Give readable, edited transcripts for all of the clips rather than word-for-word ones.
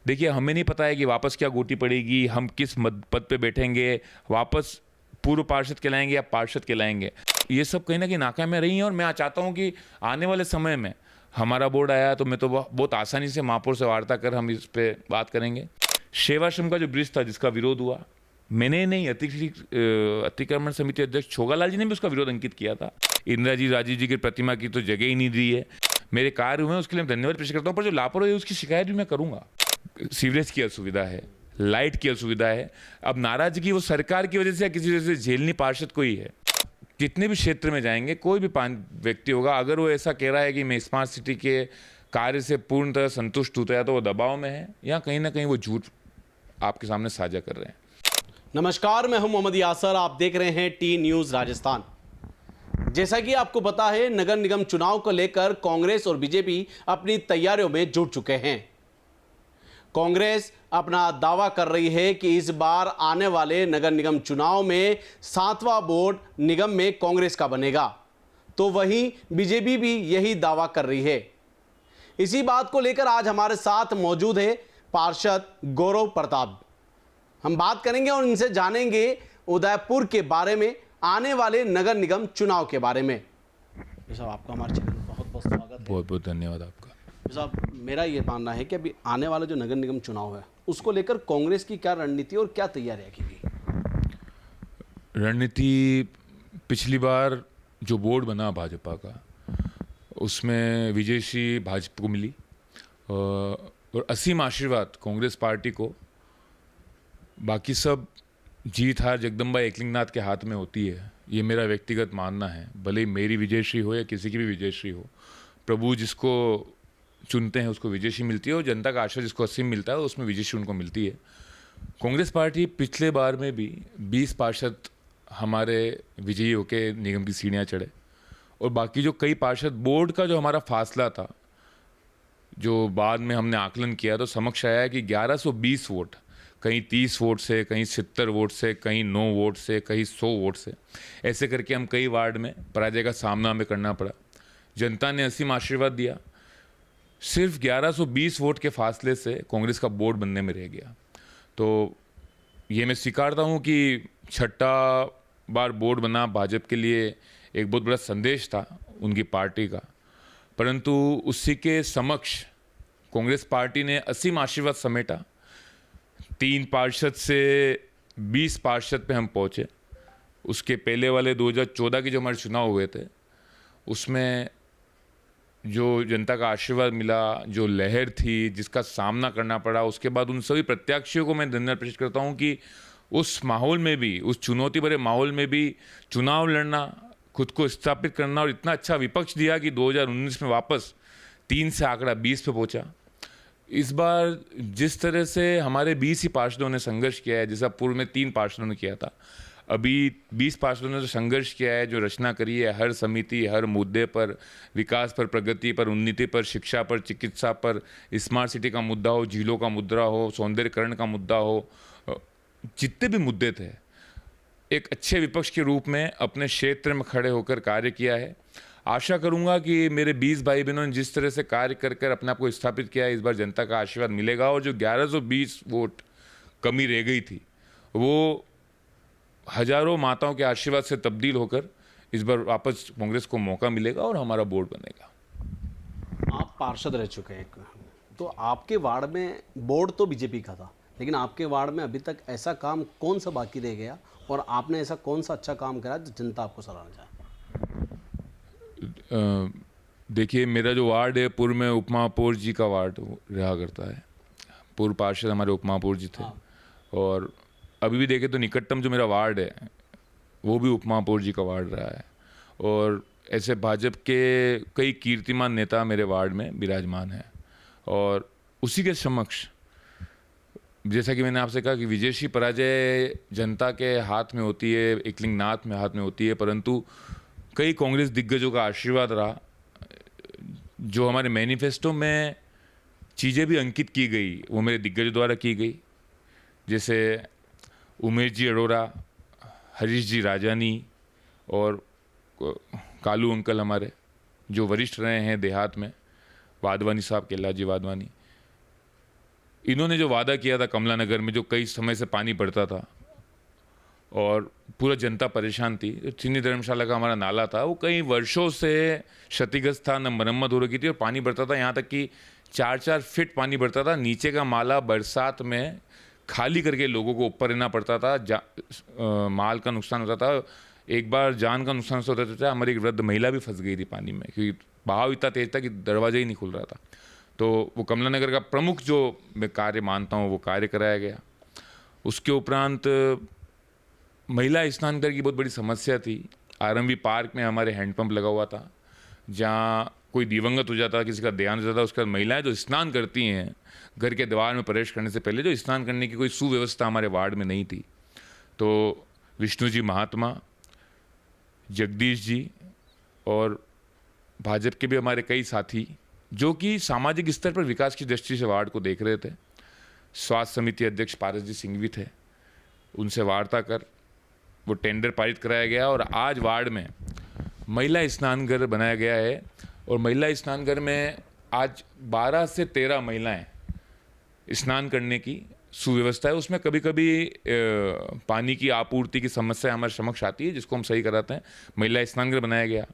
देखिए, हमें नहीं पता है कि वापस क्या गोटी पड़ेगी, हम किस पद पे बैठेंगे, वापस पूर्व पार्षद कहलाएंगे या पार्षद कहलाएंगे। ये सब कहीं ना कहीं नाकामयाब रही हैं और मैं चाहता हूँ कि आने वाले समय में हमारा बोर्ड आया तो मैं तो बहुत आसानी से महापौर से वार्ता कर हम इस पे बात करेंगे। सेवाश्रम का जो ब्रिज था जिसका विरोध हुआ, मैंने नहीं, अतिक्रमण समिति अध्यक्ष छोगालाल जी ने भी उसका विरोध अंकित किया था। इंदिरा जी राजीव जी की प्रतिमा की तो जगह ही नहीं दी है। मेरे कार्य हुए उसके लिए मैं धन्यवाद पेश करता हूँ, पर जो लापरवाही है उसकी शिकायत भी मैं करूँगा। सीवरेज की असुविधा है, लाइट की असुविधा है। अब नाराजगी वो सरकार की वजह से या किसी वजह से झेलनी पार्षद को ही है। कितने भी क्षेत्र में जाएंगे, कोई भी व्यक्ति होगा, अगर वो ऐसा कह रहा है कि मैं स्मार्ट सिटी के कार्य से पूर्णतः संतुष्ट हूँ, या तो वो दबाव में है या कहीं ना कहीं वो झूठ आपके सामने साझा कर रहे हैं। नमस्कार, मैं हूं मोहम्मद यासर। आप देख रहे हैं टी न्यूज राजस्थान। जैसा कि आपको पता है, नगर निगम चुनाव को लेकर कांग्रेस और बीजेपी अपनी तैयारियों में जुट चुके हैं। कांग्रेस अपना दावा कर रही है कि इस बार आने वाले नगर निगम चुनाव में 7वां बोर्ड निगम में कांग्रेस का बनेगा, तो वहीं बीजेपी भी यही दावा कर रही है। इसी बात को लेकर आज हमारे साथ मौजूद है पार्षद गौरव प्रताप। हम बात करेंगे और इनसे जानेंगे उदयपुर के बारे में, आने वाले नगर निगम चुनाव के बारे में। साहब, आपका हमारे चैनल में बहुत बहुत स्वागत है। बहुत बहुत धन्यवाद आपका। साहब, मेरा ये मानना है कि अभी आने वाला जो नगर निगम चुनाव है उसको लेकर कांग्रेस की क्या रणनीति और क्या तैयारियां की गई? रणनीति, पिछली बार जो बोर्ड बना भाजपा का, उसमें विजयश्री भाजपा को मिली और असीम आशीर्वाद कांग्रेस पार्टी को। बाकी सब जीत हार जगदम्बा एकलिंगनाथ के हाथ में होती है, ये मेरा व्यक्तिगत मानना है। भले ही मेरी विजयश्री हो या किसी की भी विजयश्री हो, प्रभु जिसको चुनते हैं उसको विजयश्री मिलती है और जनता का आशीर्वाद जिसको असीम मिलता है उसमें विजयश्री उनको मिलती है। कांग्रेस पार्टी पिछले बार में भी 20 पार्षद हमारे विजयी होके निगम की सीढ़ियाँ चढ़े और बाकी जो कई पार्षद, बोर्ड का जो हमारा फासला था, जो बाद में हमने आकलन किया तो समक्ष आया है कि 1120 वोट, कहीं 30 वोट से, कहीं 70 वोट से, कहीं 9 वोट से, कहीं 100 वोट से, ऐसे करके हम कई वार्ड में पराजय का सामना हमें करना पड़ा। जनता ने असीम आशीर्वाद दिया, सिर्फ 1120 वोट के फासले से कांग्रेस का बोर्ड बनने में रह गया। तो ये मैं स्वीकारता हूँ कि 6ठा बार बोर्ड बना भाजपा के लिए एक बहुत बड़ा संदेश था उनकी पार्टी का, परंतु उसी के समक्ष कांग्रेस पार्टी ने असीम आशीर्वाद समेटा। 3 पार्षद से 20 पार्षद पे हम पहुँचे। उसके पहले वाले 2014 के जो हमारे चुनाव हुए थे उसमें जो जनता का आशीर्वाद मिला, जो लहर थी जिसका सामना करना पड़ा, उसके बाद उन सभी प्रत्याशियों को मैं धन्यवाद पेश करता हूँ कि उस माहौल में भी, उस चुनौती भरे माहौल में भी चुनाव लड़ना, खुद को स्थापित करना और इतना अच्छा विपक्ष दिया कि 2019 में वापस 3 से आंकड़ा 20 पे पहुँचा। इस बार जिस तरह से हमारे 20 ही पार्षदों ने संघर्ष किया है, जैसा पूर्व में 3 पार्षदों ने किया था, अभी 20 पार्षदों ने जो संघर्ष किया है, जो रचना करी है, हर समिति, हर मुद्दे पर, विकास पर, प्रगति पर, उन्नति पर, शिक्षा पर, चिकित्सा पर, स्मार्ट सिटी का मुद्दा हो, झीलों का मुद्दा हो, सौंदर्यकरण का मुद्दा हो, जितने भी मुद्दे थे, एक अच्छे विपक्ष के रूप में अपने क्षेत्र में खड़े होकर कार्य किया है। आशा करूंगा कि मेरे 20 भाई बहनों ने जिस तरह से कार्य कर कर अपने आप को स्थापित किया है, इस बार जनता का आशीर्वाद मिलेगा और जो 1120 वोट कमी रह गई थी वो हजारों माताओं के आशीर्वाद से तब्दील होकर इस बार वापस कांग्रेस को मौका मिलेगा और हमारा बोर्ड बनेगा। आप पार्षद रह चुके हैं, तो आपके वार्ड में बोर्ड तो बीजेपी का था, लेकिन आपके वार्ड में अभी तक ऐसा काम कौन सा बाकी रह गया और आपने ऐसा कौन सा अच्छा काम करा जो जनता आपको सराहना चाहे? देखिए, मेरा जो वार्ड है पूर्व में उपमहापौर जी का वार्ड रहा करता है। पूर्व पार्षद हमारे उपमहापौर जी थे। और अभी भी देखें तो निकटतम जो मेरा वार्ड है वो भी उपमहापौर जी का वार्ड रहा है। और ऐसे भाजपा के कई कीर्तिमान नेता मेरे वार्ड में विराजमान हैं। और उसी के समक्ष, जैसा कि मैंने आपसे कहा कि विजयश्री पराजय जनता के हाथ में होती है, एकलिंगनाथ में हाथ में होती है, परंतु कई कांग्रेस दिग्गजों का आशीर्वाद रहा। जो हमारे मैनिफेस्टो में चीज़ें भी अंकित की गई वो मेरे दिग्गजों द्वारा की गई, जैसे उमेश जी अरोड़ा, हरीश जी राजानी और कालू अंकल हमारे जो वरिष्ठ रहे हैं देहात में, वाधवानी साहब, केला जी वाधवानी। इन्होंने जो वादा किया था कमला नगर में, जो कई समय से पानी पड़ता था और पूरा जनता परेशान थी, जो चीनी धर्मशाला का हमारा नाला था वो कई वर्षों से क्षतिग्रस्त था, न मरम्मत हो रही थी और पानी बढ़ता था, यहाँ तक कि 4-4 फीट पानी बढ़ता था। नीचे का माला बरसात में खाली करके लोगों को ऊपर रहना पड़ता था, माल का नुकसान होता था, एक बार जान का नुकसान होता था। हमारी एक वृद्ध महिला भी फंस गई थी पानी में, क्योंकि बहाव इतना तेज था कि दरवाजा ही नहीं खुल रहा था। तो वो कमला नगर का प्रमुख जो मैं कार्य मानता हूँ वो कार्य कराया गया। उसके उपरांत महिला स्नान घर की बहुत बड़ी समस्या थी। आरएमवी पार्क में हमारे हैंडपंप लगा हुआ था, जहाँ कोई दिवंगत हो जाता, किसी का देहांत हो जाता, उसके बाद महिलाएं जो स्नान करती हैं घर के द्वार में प्रवेश करने से पहले, जो स्नान करने की कोई सुव्यवस्था हमारे वार्ड में नहीं थी। तो विष्णु जी महात्मा, जगदीश जी और भाजपा के भी हमारे कई साथी, जो कि सामाजिक स्तर पर विकास की दृष्टि से वार्ड को देख रहे थे, स्वास्थ्य समिति अध्यक्ष पारस जी सिंह भी थे, उनसे वार्ता कर वो टेंडर पारित कराया गया और आज वार्ड में महिला स्नान घर बनाया गया है। और महिला स्नान घर में आज 12 से 13 महिलाएं स्नान करने की सुव्यवस्था है। उसमें कभी कभी पानी की आपूर्ति की समस्या हमारे समक्ष आती है, जिसको हम सही कराते हैं। महिला स्नान घर बनाया गया।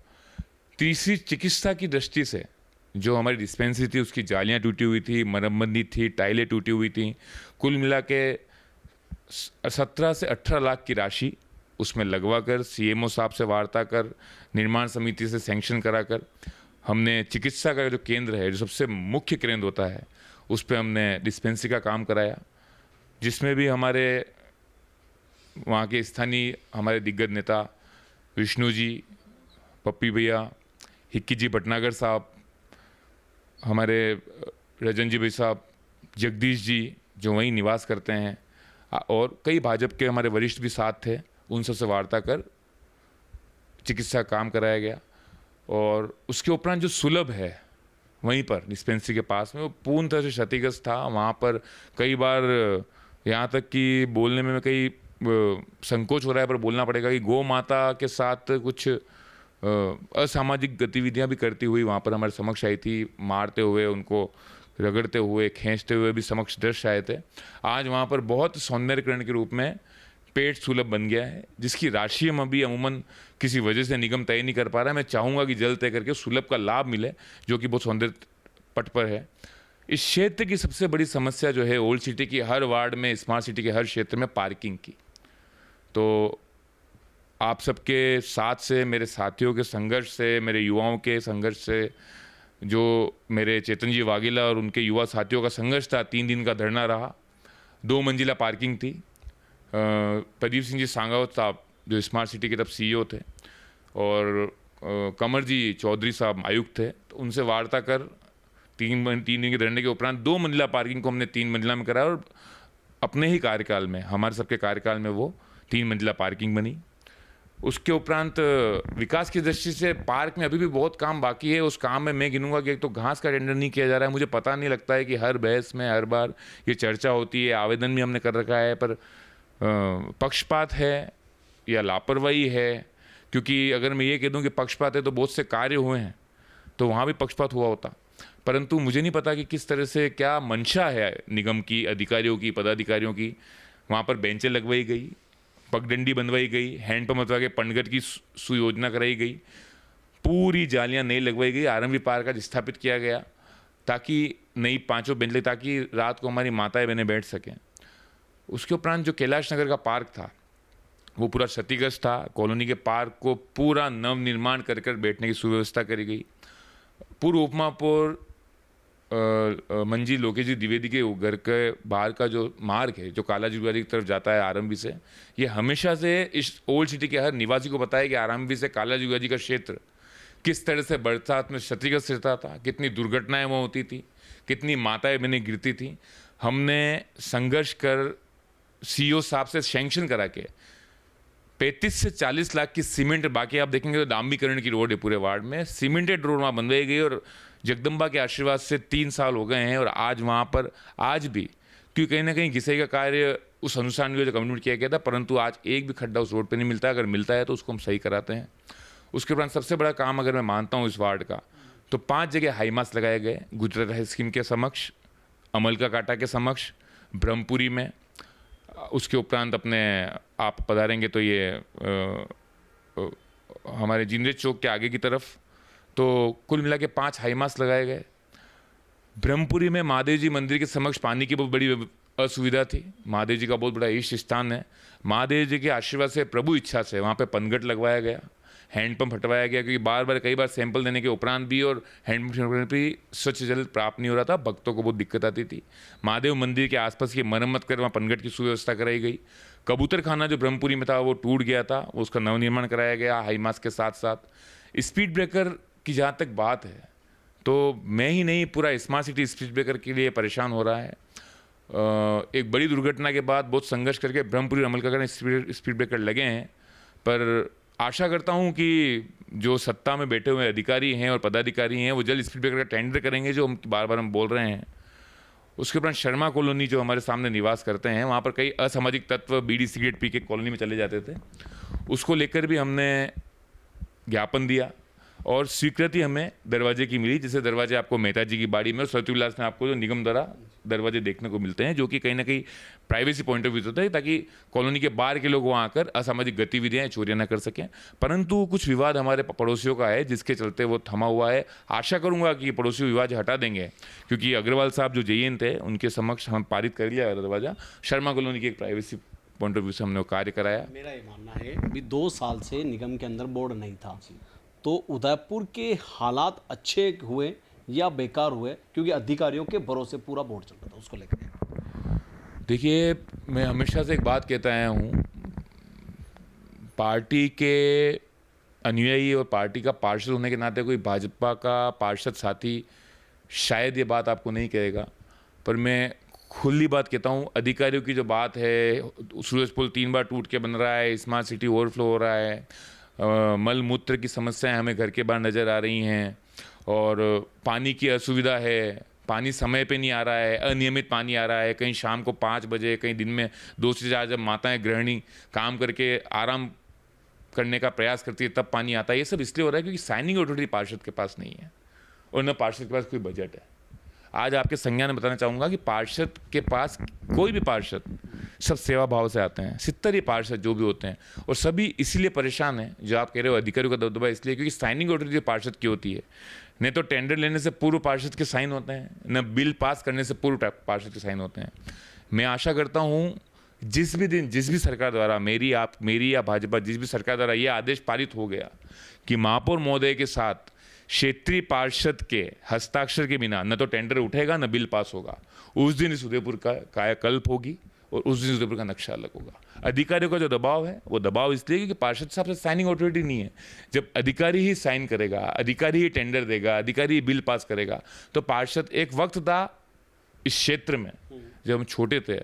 तीसरी, चिकित्सा की दृष्टि से जो हमारी डिस्पेंसरी थी उसकी जालियाँ टूटी हुई थी, मरम्मत नहीं थी, टाइलें टूटी हुई थी। कुल मिला के 17 से 18 लाख की राशि उसमें लगवा कर, सीएमओ साहब से वार्ता कर, निर्माण समिति से सैंक्शन करा कर हमने चिकित्सा का जो केंद्र है, जो सबसे मुख्य केंद्र होता है, उस पर हमने डिस्पेंसरी का काम कराया, जिसमें भी हमारे वहाँ के स्थानीय हमारे दिग्गज नेता विष्णु जी, पप्पी भैया, हिक्की जी भटनागर साहब, हमारे रजन जी भाई साहब, जगदीश जी जो वहीं निवास करते हैं, और कई भाजपा के हमारे वरिष्ठ भी साथ थे, उन सबसे वार्ता कर चिकित्सा काम कराया गया। और उसके उपरांत जो सुलभ है वहीं पर डिस्पेंसरी के पास में, वो पूर्ण तरह से क्षतिग्रस्त था। वहाँ पर कई बार यहाँ तक कि बोलने में कई संकोच हो रहा है, पर बोलना पड़ेगा कि गौ माता के साथ कुछ असामाजिक गतिविधियाँ भी करती हुई वहाँ पर हमारे समक्ष आई थी। मारते हुए, उनको रगड़ते हुए, खींचते हुए भी समक्ष दृश्य आए थे। आज वहाँ पर बहुत सौंदर्यकरण के रूप में पेट सुलभ बन गया है, जिसकी राशि हम अभी अमूमन किसी वजह से निगम तय नहीं कर पा रहा है। मैं चाहूँगा कि जल्द तय करके सुलभ का लाभ मिले, जो कि बहुत सौंदर्य पट पर है। इस क्षेत्र की सबसे बड़ी समस्या जो है ओल्ड सिटी की, हर वार्ड में, स्मार्ट सिटी के हर क्षेत्र में पार्किंग की। तो आप सबके साथ से, मेरे साथियों के संघर्ष से, मेरे युवाओं के संघर्ष से, जो मेरे चेतन जी वाघेला और उनके युवा साथियों का संघर्ष था, 3 दिन का धरना रहा। 2 मंजिला पार्किंग थी। प्रदीप सिंह जी सांगावत साहब जो स्मार्ट सिटी के तब सीईओ थे, और कमर जी चौधरी साहब आयुक्त थे, तो उनसे वार्ता कर 3 दिन के धरने के उपरांत 2 मंजिला पार्किंग को हमने 3 मंजिला में कराया, और अपने ही कार्यकाल में, हमारे सबके कार्यकाल में वो 3 मंजिला पार्किंग बनी। उसके उपरांत विकास की दृष्टि से पार्क में अभी भी बहुत काम बाकी है। उस काम में मैं गिनूंगा कि एक तो घास का टेंडर नहीं किया जा रहा है। मुझे पता नहीं लगता है कि हर बहस में हर बार ये चर्चा होती है, आवेदन भी हमने कर रखा है, पर पक्षपात है या लापरवाही है। क्योंकि अगर मैं ये कह दूं कि पक्षपात है तो बहुत से कार्य हुए हैं, तो वहाँ भी पक्षपात हुआ होता। परंतु मुझे नहीं पता कि किस तरह से क्या मंशा है निगम की, अधिकारियों की, पदाधिकारियों की। वहाँ पर बेंचें लगवाई गई, पगडंडी बनवाई गई, हैंडपंप अथवा के पंडगट की सुयोजना कराई गई, पूरी जालियाँ नई लगवाई गई, आरएमवी पार्क आज स्थापित किया गया ताकि नई 5 बेंच लगी, ताकि रात को हमारी माताएं बहनें बैठ सकें। उसके उपरांत जो कैलाश नगर का पार्क था वो पूरा क्षतिग्रस्त था। कॉलोनी के पार्क को पूरा नवनिर्माण कर कर बैठने की सुव्यवस्था करी गई। पूर्व उपमहापौर मंजी लोकेश जी द्विवेदी के घर के बाहर का जो मार्ग है, जो कालाजुगारी की तरफ जाता है आरएमवी से, ये हमेशा से इस ओल्ड सिटी के हर निवासी को पता है कि आरएमवी से कालाजुगारी का क्षेत्र किस तरह से बरसात में क्षतिग्रस्त रहता था, कितनी दुर्घटनाएं वहाँ होती थी, कितनी माताएं बहनें गिरती थी। हमने संघर्ष कर सीईओ साहब से सैंक्शन करा के 35 से 40 लाख की सीमेंट, बाकी आप देखेंगे तो डांबीकरण की रोड है पूरे वार्ड में, सीमेंटेड रोड वहाँ बनवाई गई। और जगदम्बा के आशीर्वाद से 3 साल हो गए हैं, और आज वहाँ पर आज भी, क्योंकि कहीं ना कहीं घिसाई का कार्य उस अनुसार जो कम्युनिकेट किया गया था, परंतु आज एक भी खड्डा उस रोड पर नहीं मिलता। अगर मिलता है तो उसको हम सही कराते हैं। उसके उपरांत सबसे बड़ा काम अगर मैं मानता हूँ इस वार्ड का, तो 5 जगह हाई मास्क लगाए गए गुजरात स्कीम के समक्ष। अमल का कांटा के समक्ष ब्रह्मपुरी में, उसके उपरांत अपने आप पधारेंगे तो ये हमारे जिंदे चौक के आगे की तरफ। तो कुल मिला के 5 हाई मास्ट लगाए गए। ब्रह्मपुरी में महादेव जी मंदिर के समक्ष पानी की बहुत बड़ी असुविधा थी। महादेव जी का बहुत बड़ा इष्ट स्थान है। महादेव जी के आशीर्वाद से, प्रभु इच्छा से वहाँ पे पनघट लगवाया गया, हैंडपंप हटवाया गया, क्योंकि कई बार सैंपल देने के उपरांत भी और हैंडपंप भी स्वच्छ जल प्राप्त नहीं हो रहा था, भक्तों को बहुत दिक्कत आती थी। महादेव मंदिर के आसपास की मरम्मत कर वहाँ पनघट की सुव्यवस्था कराई गई। कबूतर खाना जो ब्रह्मपुरी में था वो टूट गया था, उसका नवनिर्माण कराया गया हाई मास्ट के साथ साथ। स्पीड ब्रेकर की जहाँ तक बात है तो मैं ही नहीं, पूरा स्मार्ट सिटी स्पीड ब्रेकर के लिए परेशान हो रहा है। एक बड़ी दुर्घटना के बाद बहुत संघर्ष करके ब्रह्मपुरी अमल का स्पीड ब्रेकर लगे हैं, पर आशा करता हूं कि जो सत्ता में बैठे हुए अधिकारी हैं और पदाधिकारी हैं वो जल्द स्पीड ब्रेकर का टेंडर करेंगे, जो हम बार बार बोल रहे हैं। उसके उपरांत शर्मा कॉलोनी जो हमारे सामने निवास करते हैं, वहाँ पर कई असामाजिक तत्व बीड़ी सिगरेट पी के कॉलोनी में चले जाते थे, उसको लेकर भी हमने ज्ञापन दिया और स्वीकृति हमें दरवाजे की मिली, जिससे दरवाजे आपको मेहता जी की बाड़ी में और सरयू विलास में आपको जो निगम द्वारा दरवाजे देखने को मिलते हैं, जो कि कहीं ना कहीं प्राइवेसी पॉइंट ऑफ व्यू होता है, ताकि कॉलोनी के बाहर के लोग वहाँ आकर असामाजिक गतिविधियाँ चोरियाँ न कर सकें। परंतु कुछ विवाद हमारे पड़ोसियों का है, जिसके चलते वो थमा हुआ है। आशा करूँगा कि पड़ोसी विवाद हटा देंगे, क्योंकि अग्रवाल साहब जो जेईएन थे उनके समक्ष हम पारित कर लिया दरवाज़ा। शर्मा कॉलोनी की एक प्राइवेसी पॉइंट ऑफ व्यू से हमने वो कार्य कराया। मेरा ये मानना है अभी 2 साल से निगम के अंदर बोर्ड नहीं था, तो उदयपुर के हालात अच्छे हुए या बेकार हुए, क्योंकि अधिकारियों के भरोसे पूरा बोर्ड चल रहा था, उसको लेकर? देखिए, मैं हमेशा से एक बात कहता आया हूँ, पार्टी के अनुयायी और पार्टी का पार्षद होने के नाते कोई भाजपा का पार्षद साथी शायद ये बात आपको नहीं कहेगा, पर मैं खुली बात कहता हूँ, अधिकारियों की जो बात है, सूरज पुल 3 बार टूट के बन रहा है, स्मार्ट सिटी ओवरफ्लो हो रहा है, मल मूत्र की समस्याएं हमें घर के बाहर नज़र आ रही हैं, और पानी की असुविधा है, पानी समय पे नहीं आ रहा है, अनियमित पानी आ रहा है, कहीं शाम को 5 बजे, कहीं दिन में 2 से 4 जब माताएं गृहिणी काम करके आराम करने का प्रयास करती है तब पानी आता है। ये सब इसलिए हो रहा है क्योंकि साइनिंग अथॉरिटी पार्षद के पास नहीं है और न पार्षद के पास कोई बजट है। आज आपके संज्ञान में बताना चाहूँगा कि पार्षद के पास कोई भी पार्षद, सब सेवा भाव से आते हैं, 70 ही पार्षद जो भी होते हैं, और सभी इसीलिए परेशान हैं, जो आप कह रहे हो अधिकारियों का दबदबा, इसलिए क्योंकि साइनिंग अथॉरिटी पार्षद की होती है। नहीं तो टेंडर लेने से पूर्व पार्षद के साइन होते हैं, न बिल पास करने से पूर्व पार्षद के साइन होते हैं। मैं आशा करता हूँ जिस भी दिन जिस भी सरकार द्वारा, मेरी या भाजपा, जिस भी सरकार द्वारा ये आदेश पारित हो गया कि महापौर महोदय के साथ क्षेत्रीय पार्षद के हस्ताक्षर के बिना न तो टेंडर उठेगा न बिल पास होगा, उस दिन इस उदयपुर का कायाकल्प होगी और उस दिन उदयपुर का नक्शा अलग होगा। अधिकारियों का जो दबाव है वो दबाव इसलिए क्योंकि पार्षद साहब से साइनिंग अथॉरिटी नहीं है। जब अधिकारी ही साइन करेगा, अधिकारी ही टेंडर देगा, अधिकारी ही बिल पास करेगा, तो पार्षद, एक वक्त था इस क्षेत्र में जब हम छोटे थे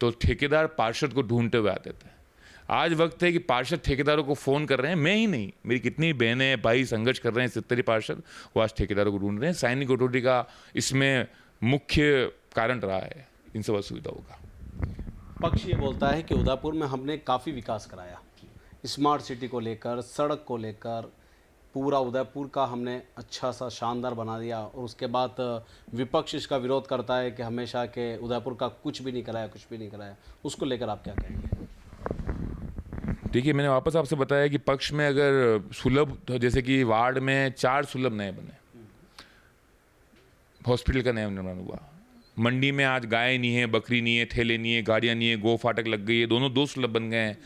तो ठेकेदार पार्षद को ढूंढते हुए आते थे। आज वक्त है कि पार्षद ठेकेदारों को फ़ोन कर रहे हैं, मैं ही नहीं, मेरी कितनी बहनें भाई संघर्ष कर रहे हैं, 70 पार्षद वो आज ठेकेदारों को ढूंढ रहे हैं। साइनिंग अथॉरिटी का इसमें मुख्य कारण रहा है इन सब असुविधाओं का। पक्ष ये बोलता है कि उदयपुर में हमने काफ़ी विकास कराया, स्मार्ट सिटी को लेकर, सड़क को लेकर, पूरा उदयपुर का हमने अच्छा सा शानदार बना दिया, और उसके बाद विपक्ष इसका विरोध करता है कि हमेशा के उदयपुर का कुछ भी नहीं कराया। उसको लेकर आप क्या कहेंगे? देखिए, मैंने वापस आपसे बताया कि पक्ष में अगर सुलभ, तो जैसे कि वार्ड में 4 सुलभ नए बने, हॉस्पिटल का नया निर्माण हुआ, मंडी में आज गाय नहीं है, बकरी नहीं है, थैले नहीं है, गाड़ियाँ नहीं है, गो फाटक लग गई है, दोनों 2 सुलभ बन गए हैं,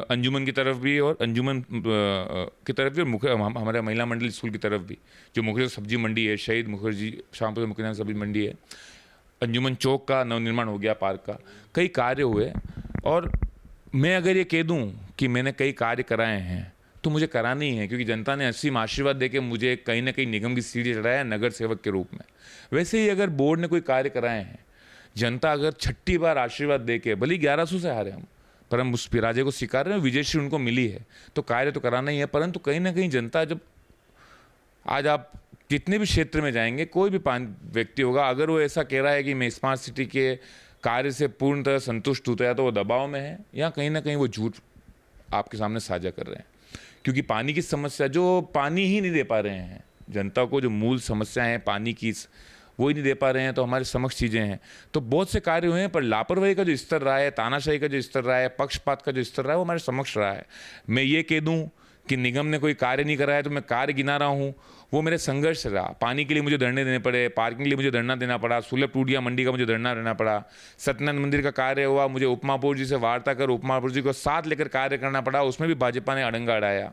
अंजुमन की तरफ भी और अंजुमन की तरफ भी, और मुख्य हमारे महिला मंडल स्कूल की तरफ भी, जो मुख्य सब्जी मंडी है, शहीद मुखर्जी शामपुर मुख्य सब्जी मंडी है, अंजुमन चौक का नवनिर्माण हो गया, पार्क का, कई कार्य हुए। और मैं अगर ये कह दूं कि मैंने कई कार्य कराए हैं तो मुझे कराना ही है, क्योंकि जनता ने असीम आशीर्वाद देके मुझे कहीं ना कहीं निगम की सीढ़ी चढ़ाया है नगर सेवक के रूप में। वैसे ही अगर बोर्ड ने कोई कार्य कराए हैं, जनता अगर 6ठी बार आशीर्वाद देके, भले 1100 से हारे हम, पर हम उस पराजय को स्वीकार रहे हैं, विजयश्री उनको मिली है, तो कार्य तो कराना ही है। परंतु कहीं ना कहीं जनता, जब आज आप कितने भी क्षेत्र में जाएंगे, कोई भी व्यक्ति होगा, अगर वो ऐसा कह रहा है कि मैं स्मार्ट सिटी के कार्य से पूर्णतः संतुष्ट होता है, तो वो दबाव में है या कहीं ना कहीं वो झूठ आपके सामने साझा कर रहे हैं। क्योंकि पानी की समस्या, जो पानी ही नहीं दे पा रहे हैं जनता को, जो मूल समस्या है पानी की, वो ही नहीं दे पा रहे हैं, तो हमारे समक्ष चीज़ें हैं। तो बहुत से कार्य हुए हैं, पर लापरवाही का जो स्तर रहा है, तानाशाही का जो स्तर रहा है, पक्षपात का जो स्तर रहा है, वो हमारे समक्ष रहा है। मैं ये कह दूं कि निगम ने कोई कार्य नहीं करा है तो मैं कार्य गिना रहा हूँ, वो मेरे संघर्ष से रहा। पानी के लिए मुझे धरने देने पड़े, पार्किंग के लिए मुझे धरना देना पड़ा, सुलभ टूडिया मंडी का मुझे धरना देना पड़ा, सत्यनारायण मंदिर का कार्य हुआ, मुझे उप महापौर जी से वार्ता कर उप महापौर जी को साथ लेकर कार्य करना पड़ा, उसमें भी भाजपा ने अड़ंगा अड़ाया।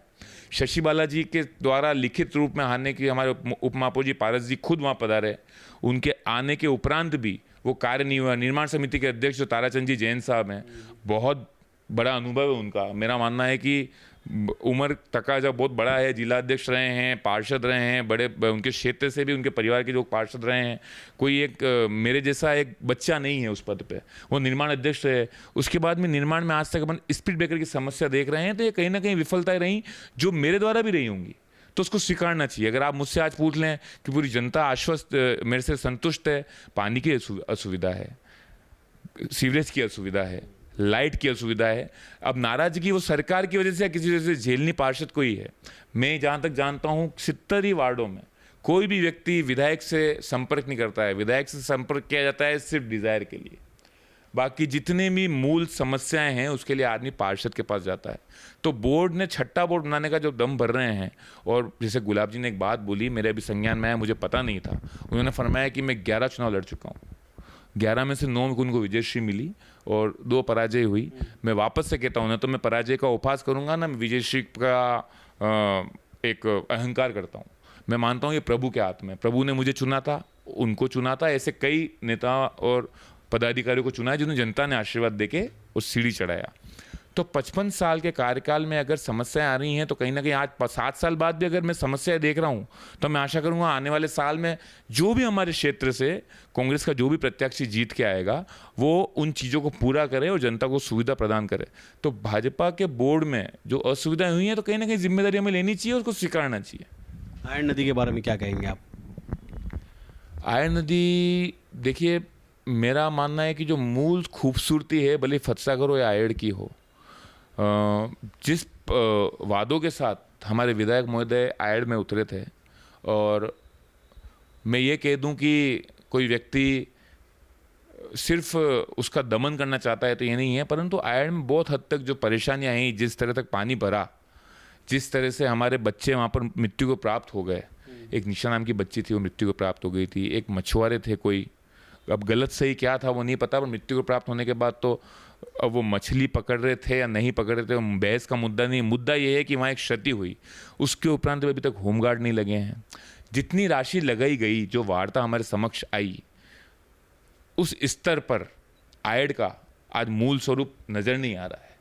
शशि बालाजी के द्वारा लिखित रूप में आने की हमारे उप महापौर जी पारस जी खुद वहाँ पधारे, उनके आने के उपरांत भी वो कार्य नहीं हुआ। निर्माण समिति के अध्यक्ष जो ताराचंद जी जैन साहब हैं, बहुत बड़ा अनुभव है उनका। मेरा मानना है कि उम्र तकाजा बहुत बड़ा है, जिला अध्यक्ष रहे हैं, पार्षद रहे हैं, बड़े उनके क्षेत्र से भी उनके परिवार के जो पार्षद रहे हैं। कोई एक मेरे जैसा एक बच्चा नहीं है उस पद पे, वो निर्माण अध्यक्ष रहे। उसके बाद में निर्माण में आज तक अपन स्पीड ब्रेकर की समस्या देख रहे हैं, तो ये कहीं ना कहीं विफलताएं रही जो मेरे द्वारा भी रही होंगी, तो उसको स्वीकारना चाहिए। अगर आप मुझसे आज पूछ लें कि पूरी जनता आश्वस्त मेरे से संतुष्ट है, पानी की असुविधा है, सीवरेज की असुविधा है, लाइट की असुविधा है, अब नाराजगी वो सरकार की वजह से या किसी वजह से झेलनी पार्षद को ही है। मैं जहाँ तक जानता हूँ 70 ही वार्डों में कोई भी व्यक्ति विधायक से संपर्क नहीं करता है। विधायक से संपर्क किया जाता है सिर्फ डिजायर के लिए, बाकी जितने भी मूल समस्याएं हैं उसके लिए आदमी पार्षद के पास जाता है। तो बोर्ड ने छठा बोर्ड बनाने का जो दम भर रहे हैं, और जैसे गुलाब जी ने एक बात बोली, मेरे अभी संज्ञान में आया, मुझे पता नहीं था, उन्होंने फरमाया कि मैं 11 चुनाव लड़ चुका हूँ, 11 में से 9 में उनको विजयश्री मिली और 2 पराजय हुई। मैं वापस से कहता हूँ, ना तो मैं पराजय का उपहास करूँगा, ना मैं विजयश्री का एक अहंकार करता हूँ। मैं मानता हूँ ये प्रभु के हाथ में, प्रभु ने मुझे चुना था, उनको चुना था, ऐसे कई नेता और पदाधिकारियों को चुना है जिन्हें जनता ने आशीर्वाद देके उस सीढ़ी चढ़ाया। तो 55 साल के कार्यकाल में अगर समस्याएं आ रही हैं, तो कहीं ना कहीं आज 7 साल बाद भी अगर मैं समस्याएं देख रहा हूं, तो मैं आशा करूंगा आने वाले साल में जो भी हमारे क्षेत्र से कांग्रेस का जो भी प्रत्याशी जीत के आएगा, वो उन चीज़ों को पूरा करे और जनता को सुविधा प्रदान करे। तो भाजपा के बोर्ड में जो असुविधाएं हुई हैं, तो कहीं ना कहीं जिम्मेदारी हमें लेनी चाहिए, उसको स्वीकारना चाहिए। आयरन नदी के बारे में क्या कहेंगे आप? आयरन नदी, देखिए मेरा मानना है कि जो मूल खूबसूरती है, भले फतसागर हो या आयड़ की हो, जिस वादों के साथ हमारे विधायक महोदय आयड़ में उतरे थे, और मैं ये कह दूं कि कोई व्यक्ति सिर्फ उसका दमन करना चाहता है तो ये नहीं है, परंतु आयड़ में बहुत हद तक जो परेशानियां आई, जिस तरह तक पानी भरा, जिस तरह से हमारे बच्चे वहाँ पर मृत्यु को प्राप्त हो गए, एक निशा नाम की बच्ची थी वो मृत्यु को प्राप्त हो गई थी, एक मछुआरे थे कोई, अब गलत सही क्या था वो नहीं पता, पर मृत्यु को प्राप्त होने के बाद तो अब वो मछली पकड़ रहे थे या नहीं पकड़ रहे थे, बहस का मुद्दा नहीं, मुद्दा ये है कि वहाँ एक क्षति हुई, उसके उपरांत अभी तक होमगार्ड नहीं लगे हैं। जितनी राशि लगाई गई, जो वार्ता हमारे समक्ष आई, उस स्तर पर आयड का आज मूल स्वरूप नजर नहीं आ रहा है।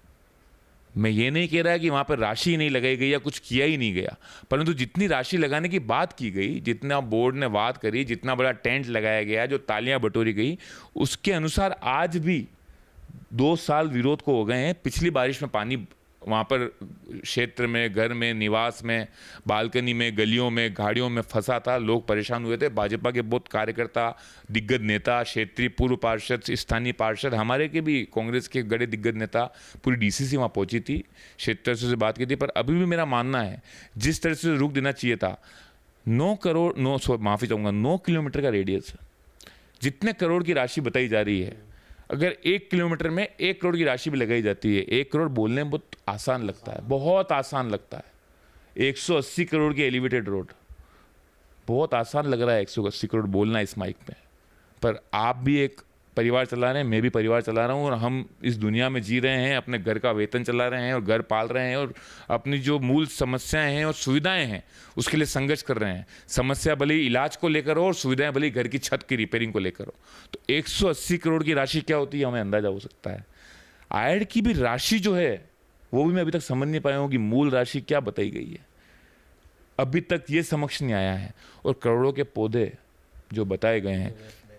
मैं ये नहीं कह रहा कि वहाँ पर राशि नहीं लगाई गई या कुछ किया ही नहीं गया, परंतु जितनी राशि लगाने की बात की गई, जितना बोर्ड ने बात करी, जितना बड़ा टेंट लगाया गया, जो तालियां बटोरी गई, उसके अनुसार आज भी 2 साल विरोध को हो गए हैं। पिछली बारिश में पानी वहाँ पर क्षेत्र में, घर में, निवास में, बालकनी में, गलियों में, गाड़ियों में फंसा था, लोग परेशान हुए थे। भाजपा के बहुत कार्यकर्ता, दिग्गज नेता, क्षेत्रीय पूर्व पार्षद, स्थानीय पार्षद, हमारे के भी कांग्रेस के बड़े दिग्गज नेता, पूरी डीसीसी वहाँ पहुँची थी, क्षेत्र से बात की थी। पर अभी भी मेरा मानना है जिस तरह से रुक देना चाहिए था, 9 किलोमीटर का रेडियस, जितने करोड़ की राशि बताई जा रही है, अगर 1 किलोमीटर में 1 करोड़ की राशि भी लगाई जाती है, 1 करोड़ बोलने में बहुत आसान लगता है, बहुत आसान लगता है। 180 करोड़ की एलिवेटेड रोड, बहुत आसान लग रहा है 180 करोड़ बोलना इस माइक में, पर आप भी एक परिवार चला रहे हैं, मैं भी परिवार चला रहा हूँ, और हम इस दुनिया में जी रहे हैं, अपने घर का वेतन चला रहे हैं और घर पाल रहे हैं, और अपनी जो मूल समस्याएं हैं और सुविधाएं हैं उसके लिए संघर्ष कर रहे हैं। समस्या भले ही इलाज को लेकर हो और सुविधाएं भले ही घर की छत की रिपेयरिंग को लेकर हो। तो 180 करोड़ की राशि क्या होती है हमें अंदाजा हो सकता है। आयड की भी राशि जो है वो भी मैं अभी तक समझ नहीं पाया हूँ कि मूल राशि क्या बताई गई है, अभी तक ये समक्ष नहीं आया है। और करोड़ों के पौधे जो बताए गए हैं,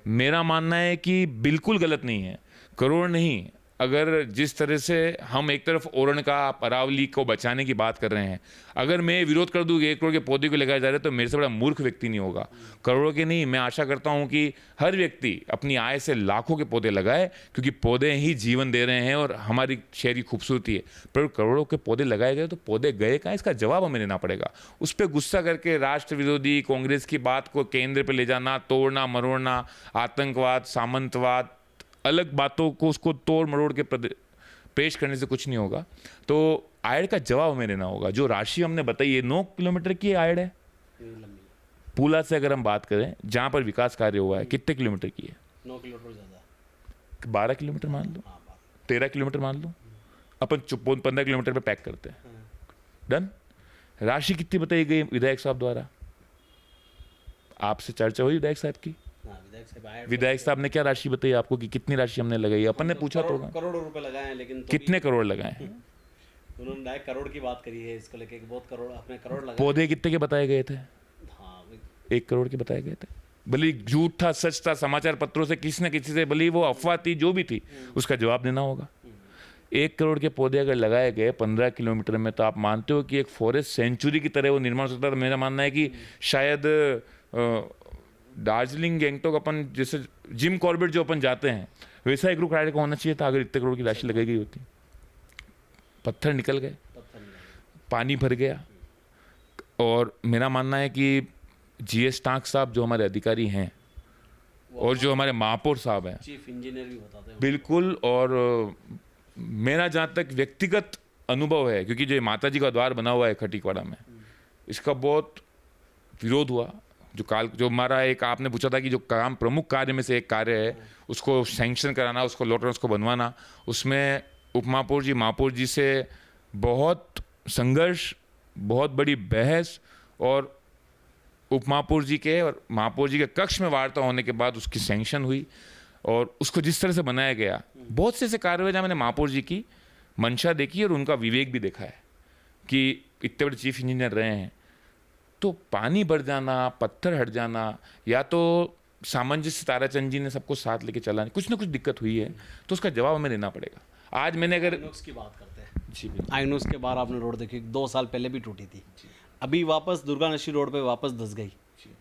मेरा मानना है कि बिल्कुल गलत नहीं है। करोड़ नहीं, अगर जिस तरह से हम एक तरफ ओरण का अरावली को बचाने की बात कर रहे हैं, अगर मैं विरोध कर दूँ कि 1 करोड़ के पौधे को लगाए जा रहे हैं, तो मेरे से बड़ा मूर्ख व्यक्ति नहीं होगा। करोड़ों के नहीं, मैं आशा करता हूं कि हर व्यक्ति अपनी आय से लाखों के पौधे लगाए, क्योंकि पौधे ही जीवन दे रहे हैं और हमारी शहर की खूबसूरती है। पर करोड़ों के पौधे लगाए गए तो पौधे गए कहाँ, इसका जवाब हमें देना पड़ेगा। उस पर गुस्सा करके राष्ट्र विरोधी कांग्रेस की बात को केंद्र पर ले जाना, तोड़ना मरोड़ना, आतंकवाद, सामंतवाद, अलग बातों को उसको तोड़ मरोड़ के पेश करने से कुछ नहीं होगा। तो आयड का जवाब हमें देना होगा। जो राशि हमने बताई है 9 किलोमीटर की आयड है। पुला से अगर हम बात करें जहां पर विकास कार्य हुआ है, कितने किलोमीटर की है? 9 किलोमीटर ज्यादा, 12 किलोमीटर मान लो, 13 किलोमीटर मान लो, अपन 15 किलोमीटर पे पैक करते हैं। डन। राशि कितनी बताई गई विधायक साहब द्वारा? आपसे चर्चा हुई विधायक साहब की? विधायक साहब ने क्या राशि बताई आपको कि कितनी राशि हमने लगाई? अपन ने पूछा तो करोड़ों रुपए लगाए हैं, लेकिन कितने करोड़ लगाए हैं? उन्होंने डायरेक्ट करोड़ की बात करी है, इसको लेके बहुत करोड़, अपने करोड़ लगाए। पौधे कितने के बताए गए थे? हाँ, 1 करोड़ के बताए गए थे। भले झूठ था, सच था, समाचार पत्रों से किसी न किसी से, भले वो अफवाह थी, जो भी थी, उसका जवाब देना होगा। 1 करोड़ के पौधे अगर लगाए गए 15 किलोमीटर में, तो आप मानते हो कि एक फॉरेस्ट सेंचुरी की तरह वो निर्माण हो सकता था? मेरा मानना है कि शायद दार्जिलिंग, गैंगटॉक, अपन जैसे जिम कॉर्बेट जो अपन जाते हैं, वैसा एक रुख राइड का होना चाहिए था अगर इतने करोड़ की राशि लगाई गई होती। पत्थर निकल गए, पानी भर गया। और मेरा मानना है कि जीएस टांक साहब जो हमारे अधिकारी हैं और जो हमारे महापौर साहब हैं, चीफ इंजीनियर भी बताते हैं, बिल्कुल। और मेरा जहाँ तक व्यक्तिगत अनुभव है, क्योंकि जो माता जी का द्वार बना हुआ है खटीकवाड़ा में, इसका बहुत विरोध हुआ। जो हमारा एक, आपने पूछा था कि जो काम प्रमुख कार्य में से एक कार्य है, उसको सैंक्शन कराना, उसको लौटना, उसको बनवाना, उसमें उप महापौर जी, महापौर जी से बहुत संघर्ष, बहुत बड़ी बहस, और उप महापौर जी के और महापौर जी के कक्ष में वार्ता होने के बाद उसकी सैंक्शन हुई। और उसको जिस तरह से बनाया गया, बहुत से ऐसे कार्य हुए जहाँ मैंने महापौर जी की मंशा देखी और उनका विवेक भी देखा है कि इतने बड़े चीफ इंजीनियर रहे हैं, तो पानी भर जाना, पत्थर हट जाना, या तो सामंजस्य ताराचंद जी ने सबको साथ लेके चला, कुछ ना कुछ दिक्कत हुई है, तो उसका जवाब हमें देना पड़ेगा। आज मैंने अगर आइनॉक्स की बात करते हैं जी, आइनॉक्स के बाहर आपने रोड देखी, 2 साल पहले भी टूटी थी, अभी वापस दुर्गानशी रोड पे वापस धस गई।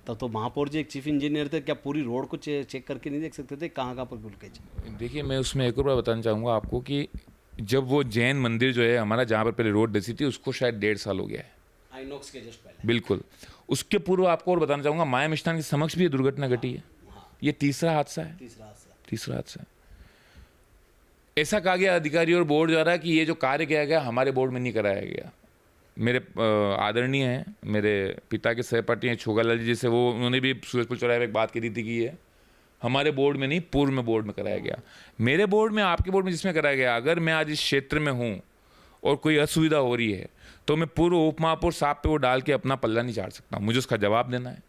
तब तो महापौर जी एक चीफ इंजीनियर थे, क्या पूरी रोड को चेक करके नहीं देख सकते थे कहाँ कहाँ पर लीकेज? देखिए, मैं उसमें एक और बात बताना चाहूँगा आपको कि जब वो जैन मंदिर जो है हमारा, जहाँ पर पहले रोड धसी थी, उसको शायद 1.5 साल हो गया है, आइनॉक्स के जस्ट पहले। बिल्कुल। उसके पूर्व आपको और बताना चाहूँगा, माया मिष्ठान के समक्ष भी ये दुर्घटना घटी है। ये तीसरा हादसा है, तीसरा हादसा है। ऐसा कहा गया अधिकारी और बोर्ड द्वारा कि ये जो कार्य किया गया हमारे बोर्ड में नहीं कराया गया। मेरे आदरणीय हैं, मेरे पिता के सहपाठी हैं छोगालाल जी, जैसे वो, उन्होंने भी सूरजपुर चौराहे में एक बात कही थी कि ये हमारे बोर्ड में नहीं, पूर्व में बोर्ड में कराया गया। मेरे बोर्ड में, आपके बोर्ड में, जिसमें कराया गया, अगर मैं आज इस क्षेत्र में हूँ और कोई असुविधा हो रही है, तो मैं पूर्व उप महापौर साहब पे वो डाल के अपना पल्ला नहीं झाड़ सकता। मुझे उसका जवाब देना है,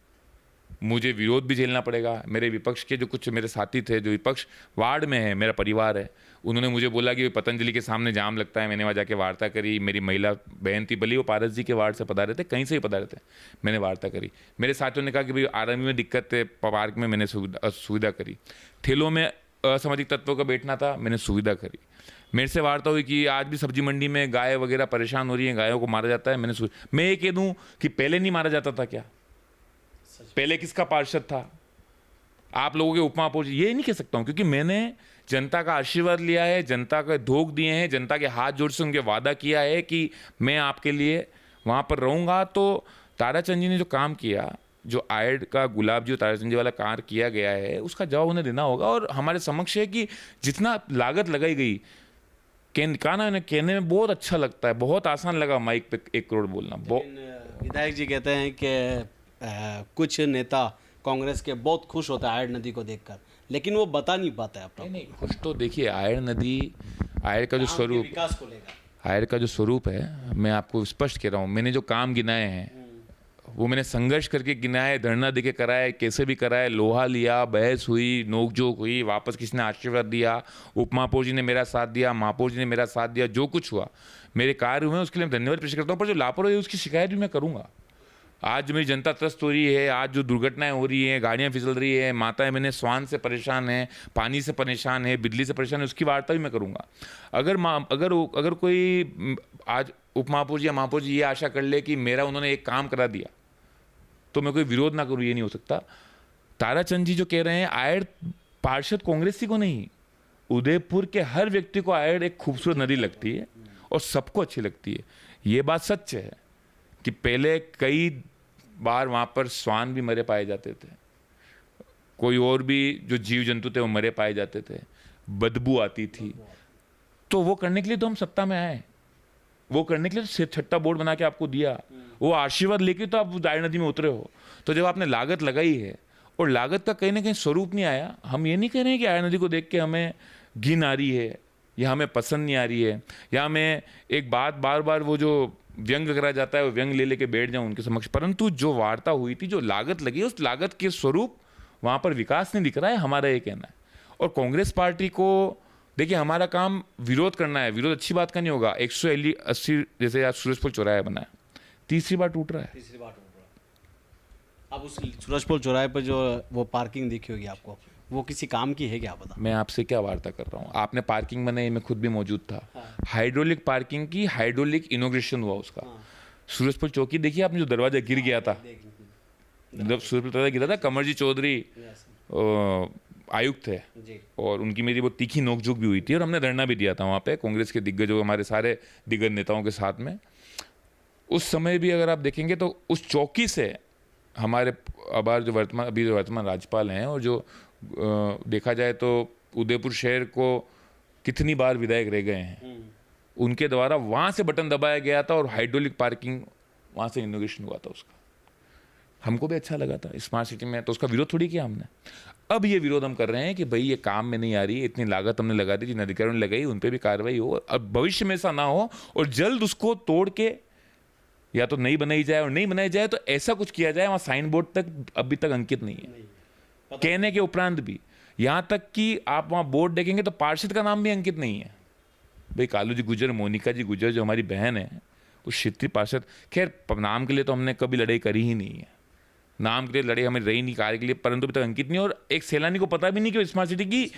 मुझे विरोध भी झेलना पड़ेगा। मेरे विपक्ष के जो कुछ मेरे साथी थे, जो विपक्ष वार्ड में है, मेरा परिवार है, उन्होंने मुझे बोला कि पतंजलि के सामने जाम लगता है। मैंने वहाँ जाके वार्ता करी। मेरी महिला बहन थी, भले वो पारस जी के वार्ड से पधारे थे, कहीं से ही पधारे थे, मैंने वार्ता करी। मेरे साथियों ने कहा कि भाई आर्मी में दिक्कत है, पार्क में, मैंने सुविधा करी। ठेलों में असामाजिक तत्वों का बैठना था, मैंने सुविधा करी। मेरे से वार्ता हुई कि आज भी सब्जी मंडी में गाय वगैरह परेशान हो रही हैं, गायों को मारा जाता है, मैं ये कह दूं कि पहले नहीं मारा जाता था क्या? पहले किसका पार्षद था? आप लोगों के उप महापौर? ये नहीं कह सकता हूं, क्योंकि मैंने जनता का आशीर्वाद लिया है, जनता के धोख दिए हैं, जनता के हाथ जोड़ से उनके वादा किया है कि मैं आपके लिए वहां पर रहूंगा। तो ताराचंद जी ने जो काम किया, जो आयड का गुलाब जी ताराचंद जी वाला कार्य किया गया है, उसका जवाब उन्हें देना होगा। और हमारे समक्ष है कि जितना लागत लगाई गई, कहने में बहुत अच्छा लगता है, बहुत आसान लगा माइक पे 1 करोड़ बोलना। विधायक जी कहते हैं कि कुछ नेता कांग्रेस के बहुत खुश होते हैं आयड नदी को देखकर, लेकिन वो बता नहीं पाते अपना। नहीं, खुश तो देखिए, आयड नदी, आयड का जो स्वरूप, विकास को लेकर आयड का जो स्वरूप है, मैं आपको स्पष्ट कह रहा हूँ। मैंने जो काम गिनाए हैं, वो मैंने संघर्ष करके गिनाए, धरना देके कराए, कैसे भी कराए, लोहा लिया, बहस हुई, नोकझोंक हुई, वापस किसी ने आशीर्वाद दिया, उप महापौर जी ने मेरा साथ दिया, महापौर जी ने मेरा साथ दिया, जो कुछ हुआ, मेरे कार्य हुए, उसके लिए मैं धन्यवाद पेश करता हूँ। पर जो लापरवाही है, उसकी शिकायत भी मैं करूँगा। आज जो मेरी जनता त्रस्त हो रही है, आज जो दुर्घटनाएं हो रही हैं, गाड़ियां फिसल रही है, माताएं मैंने स्वान से परेशान है, पानी से परेशान है, बिजली से परेशान है, उसकी वार्ता भी मैं करूंगा। अगर कोई आज उप महापौर जी या महापौर जी ये आशा कर ले कि मेरा उन्होंने एक काम करा दिया तो मैं कोई विरोध ना करूं, ये नहीं हो सकता। ताराचंद जी जो कह रहे हैं, आयड पार्षद कांग्रेसी को नहीं, उदयपुर के हर व्यक्ति को आयड एक खूबसूरत नदी लगती है और सबको अच्छी लगती है। ये बात सच है कि पहले कई बार वहाँ पर स्वान भी मरे पाए जाते थे, कोई और भी जो जीव जंतु थे वो मरे पाए जाते थे, बदबू आती थी। तो वो करने के लिए तो हम सत्ता में आए, वो करने के लिए तो छट्टा बोर्ड बना के आपको दिया, वो आशीर्वाद लेके तो आप दायरा नदी में उतरे हो। तो जब आपने लागत लगाई है और लागत का कहीं ना कहीं स्वरूप नहीं आया, हम ये नहीं कह रहे हैं कि आया नदी को देख के हमें घिन आ रही है या हमें पसंद नहीं आ रही है या हमें एक बात बार बार वो जो व्यंग करा जाता है वो व्यंग ले लेके बैठ जाऊं उनके समक्ष, परंतु जो वार्ता हुई थी, जो लागत लगी, उस लागत के स्वरूप वहां पर विकास नहीं दिख रहा है, हमारा ये कहना है। और कांग्रेस पार्टी को देखिए, हमारा काम विरोध करना है, विरोध अच्छी बात का नहीं होगा। 180 जैसे आज सूरजपुर चौराहा बनाया, तीसरी बार टूट रहा है। अब उस सूरजपुर चौराहे पर जो वो पार्किंग दिखी होगी आपको, वो किसी काम की है क्या पता? मैं आपसे क्या वार्ता कर रहा हूँ, आपने पार्किंग बनाई, मैं खुद भी मौजूद था। हाइड्रोलिक पार्किंग की, हाइड्रोलिक इनोग्रेशन हुआ उसका। सूरजपुल चौकी देखिए आपने, जो दरवाजा गिर गया था, जब सूरजपुल दरवाजा गिरा था, कमर जी चौधरी आयुक्त थे और उनकी मेरी वो तीखी नोकझोंक भी हुई थी और हमने धरना भी दिया था वहाँ पे कांग्रेस के दिग्गजों, हमारे सारे दिग्गज नेताओं के साथ में। उस समय भी अगर आप देखेंगे तो उस चौकी से हमारे अभी जो वर्तमान राज्यपाल हैं और जो देखा जाए तो उदयपुर शहर को कितनी बार विधायक रह गए हैं, उनके द्वारा वहाँ से बटन दबाया गया था और हाइड्रोलिक पार्किंग वहाँ से इनोग्रेशन हुआ था उसका। हमको भी अच्छा लगा था स्मार्ट सिटी में, तो उसका विरोध थोड़ी किया हमने। अब ये विरोध हम कर रहे हैं कि भाई ये काम में नहीं आ रही है, इतनी लागत हमने लगा दी, जिन अधिकारियों ने लगाई उन पर भी कार्रवाई हो, अब भविष्य में ऐसा ना हो और जल्द उसको तोड़ के या तो नहीं बनाई जाए और नहीं बनाई जाए तो ऐसा कुछ किया जाए। वहाँ साइन बोर्ड तक अभी तक अंकित नहीं है, कहने के उपरांत भी, यहाँ तक कि आप वहाँ बोर्ड देखेंगे तो पार्षद का नाम भी अंकित नहीं है। भाई कालू जी गुजर, मोनिका जी गुजर जो हमारी बहन है, उस क्षेत्रीय पार्षद, खैर नाम के लिए तो हमने कभी लड़ाई करी ही नहीं है, नाम के लिए लड़ाई हमें रही नहीं कार्य के लिए, परंतु अभी तक अंकित नहीं। और एक सैलानी को पता भी नहीं कि स्मार्ट सिटी की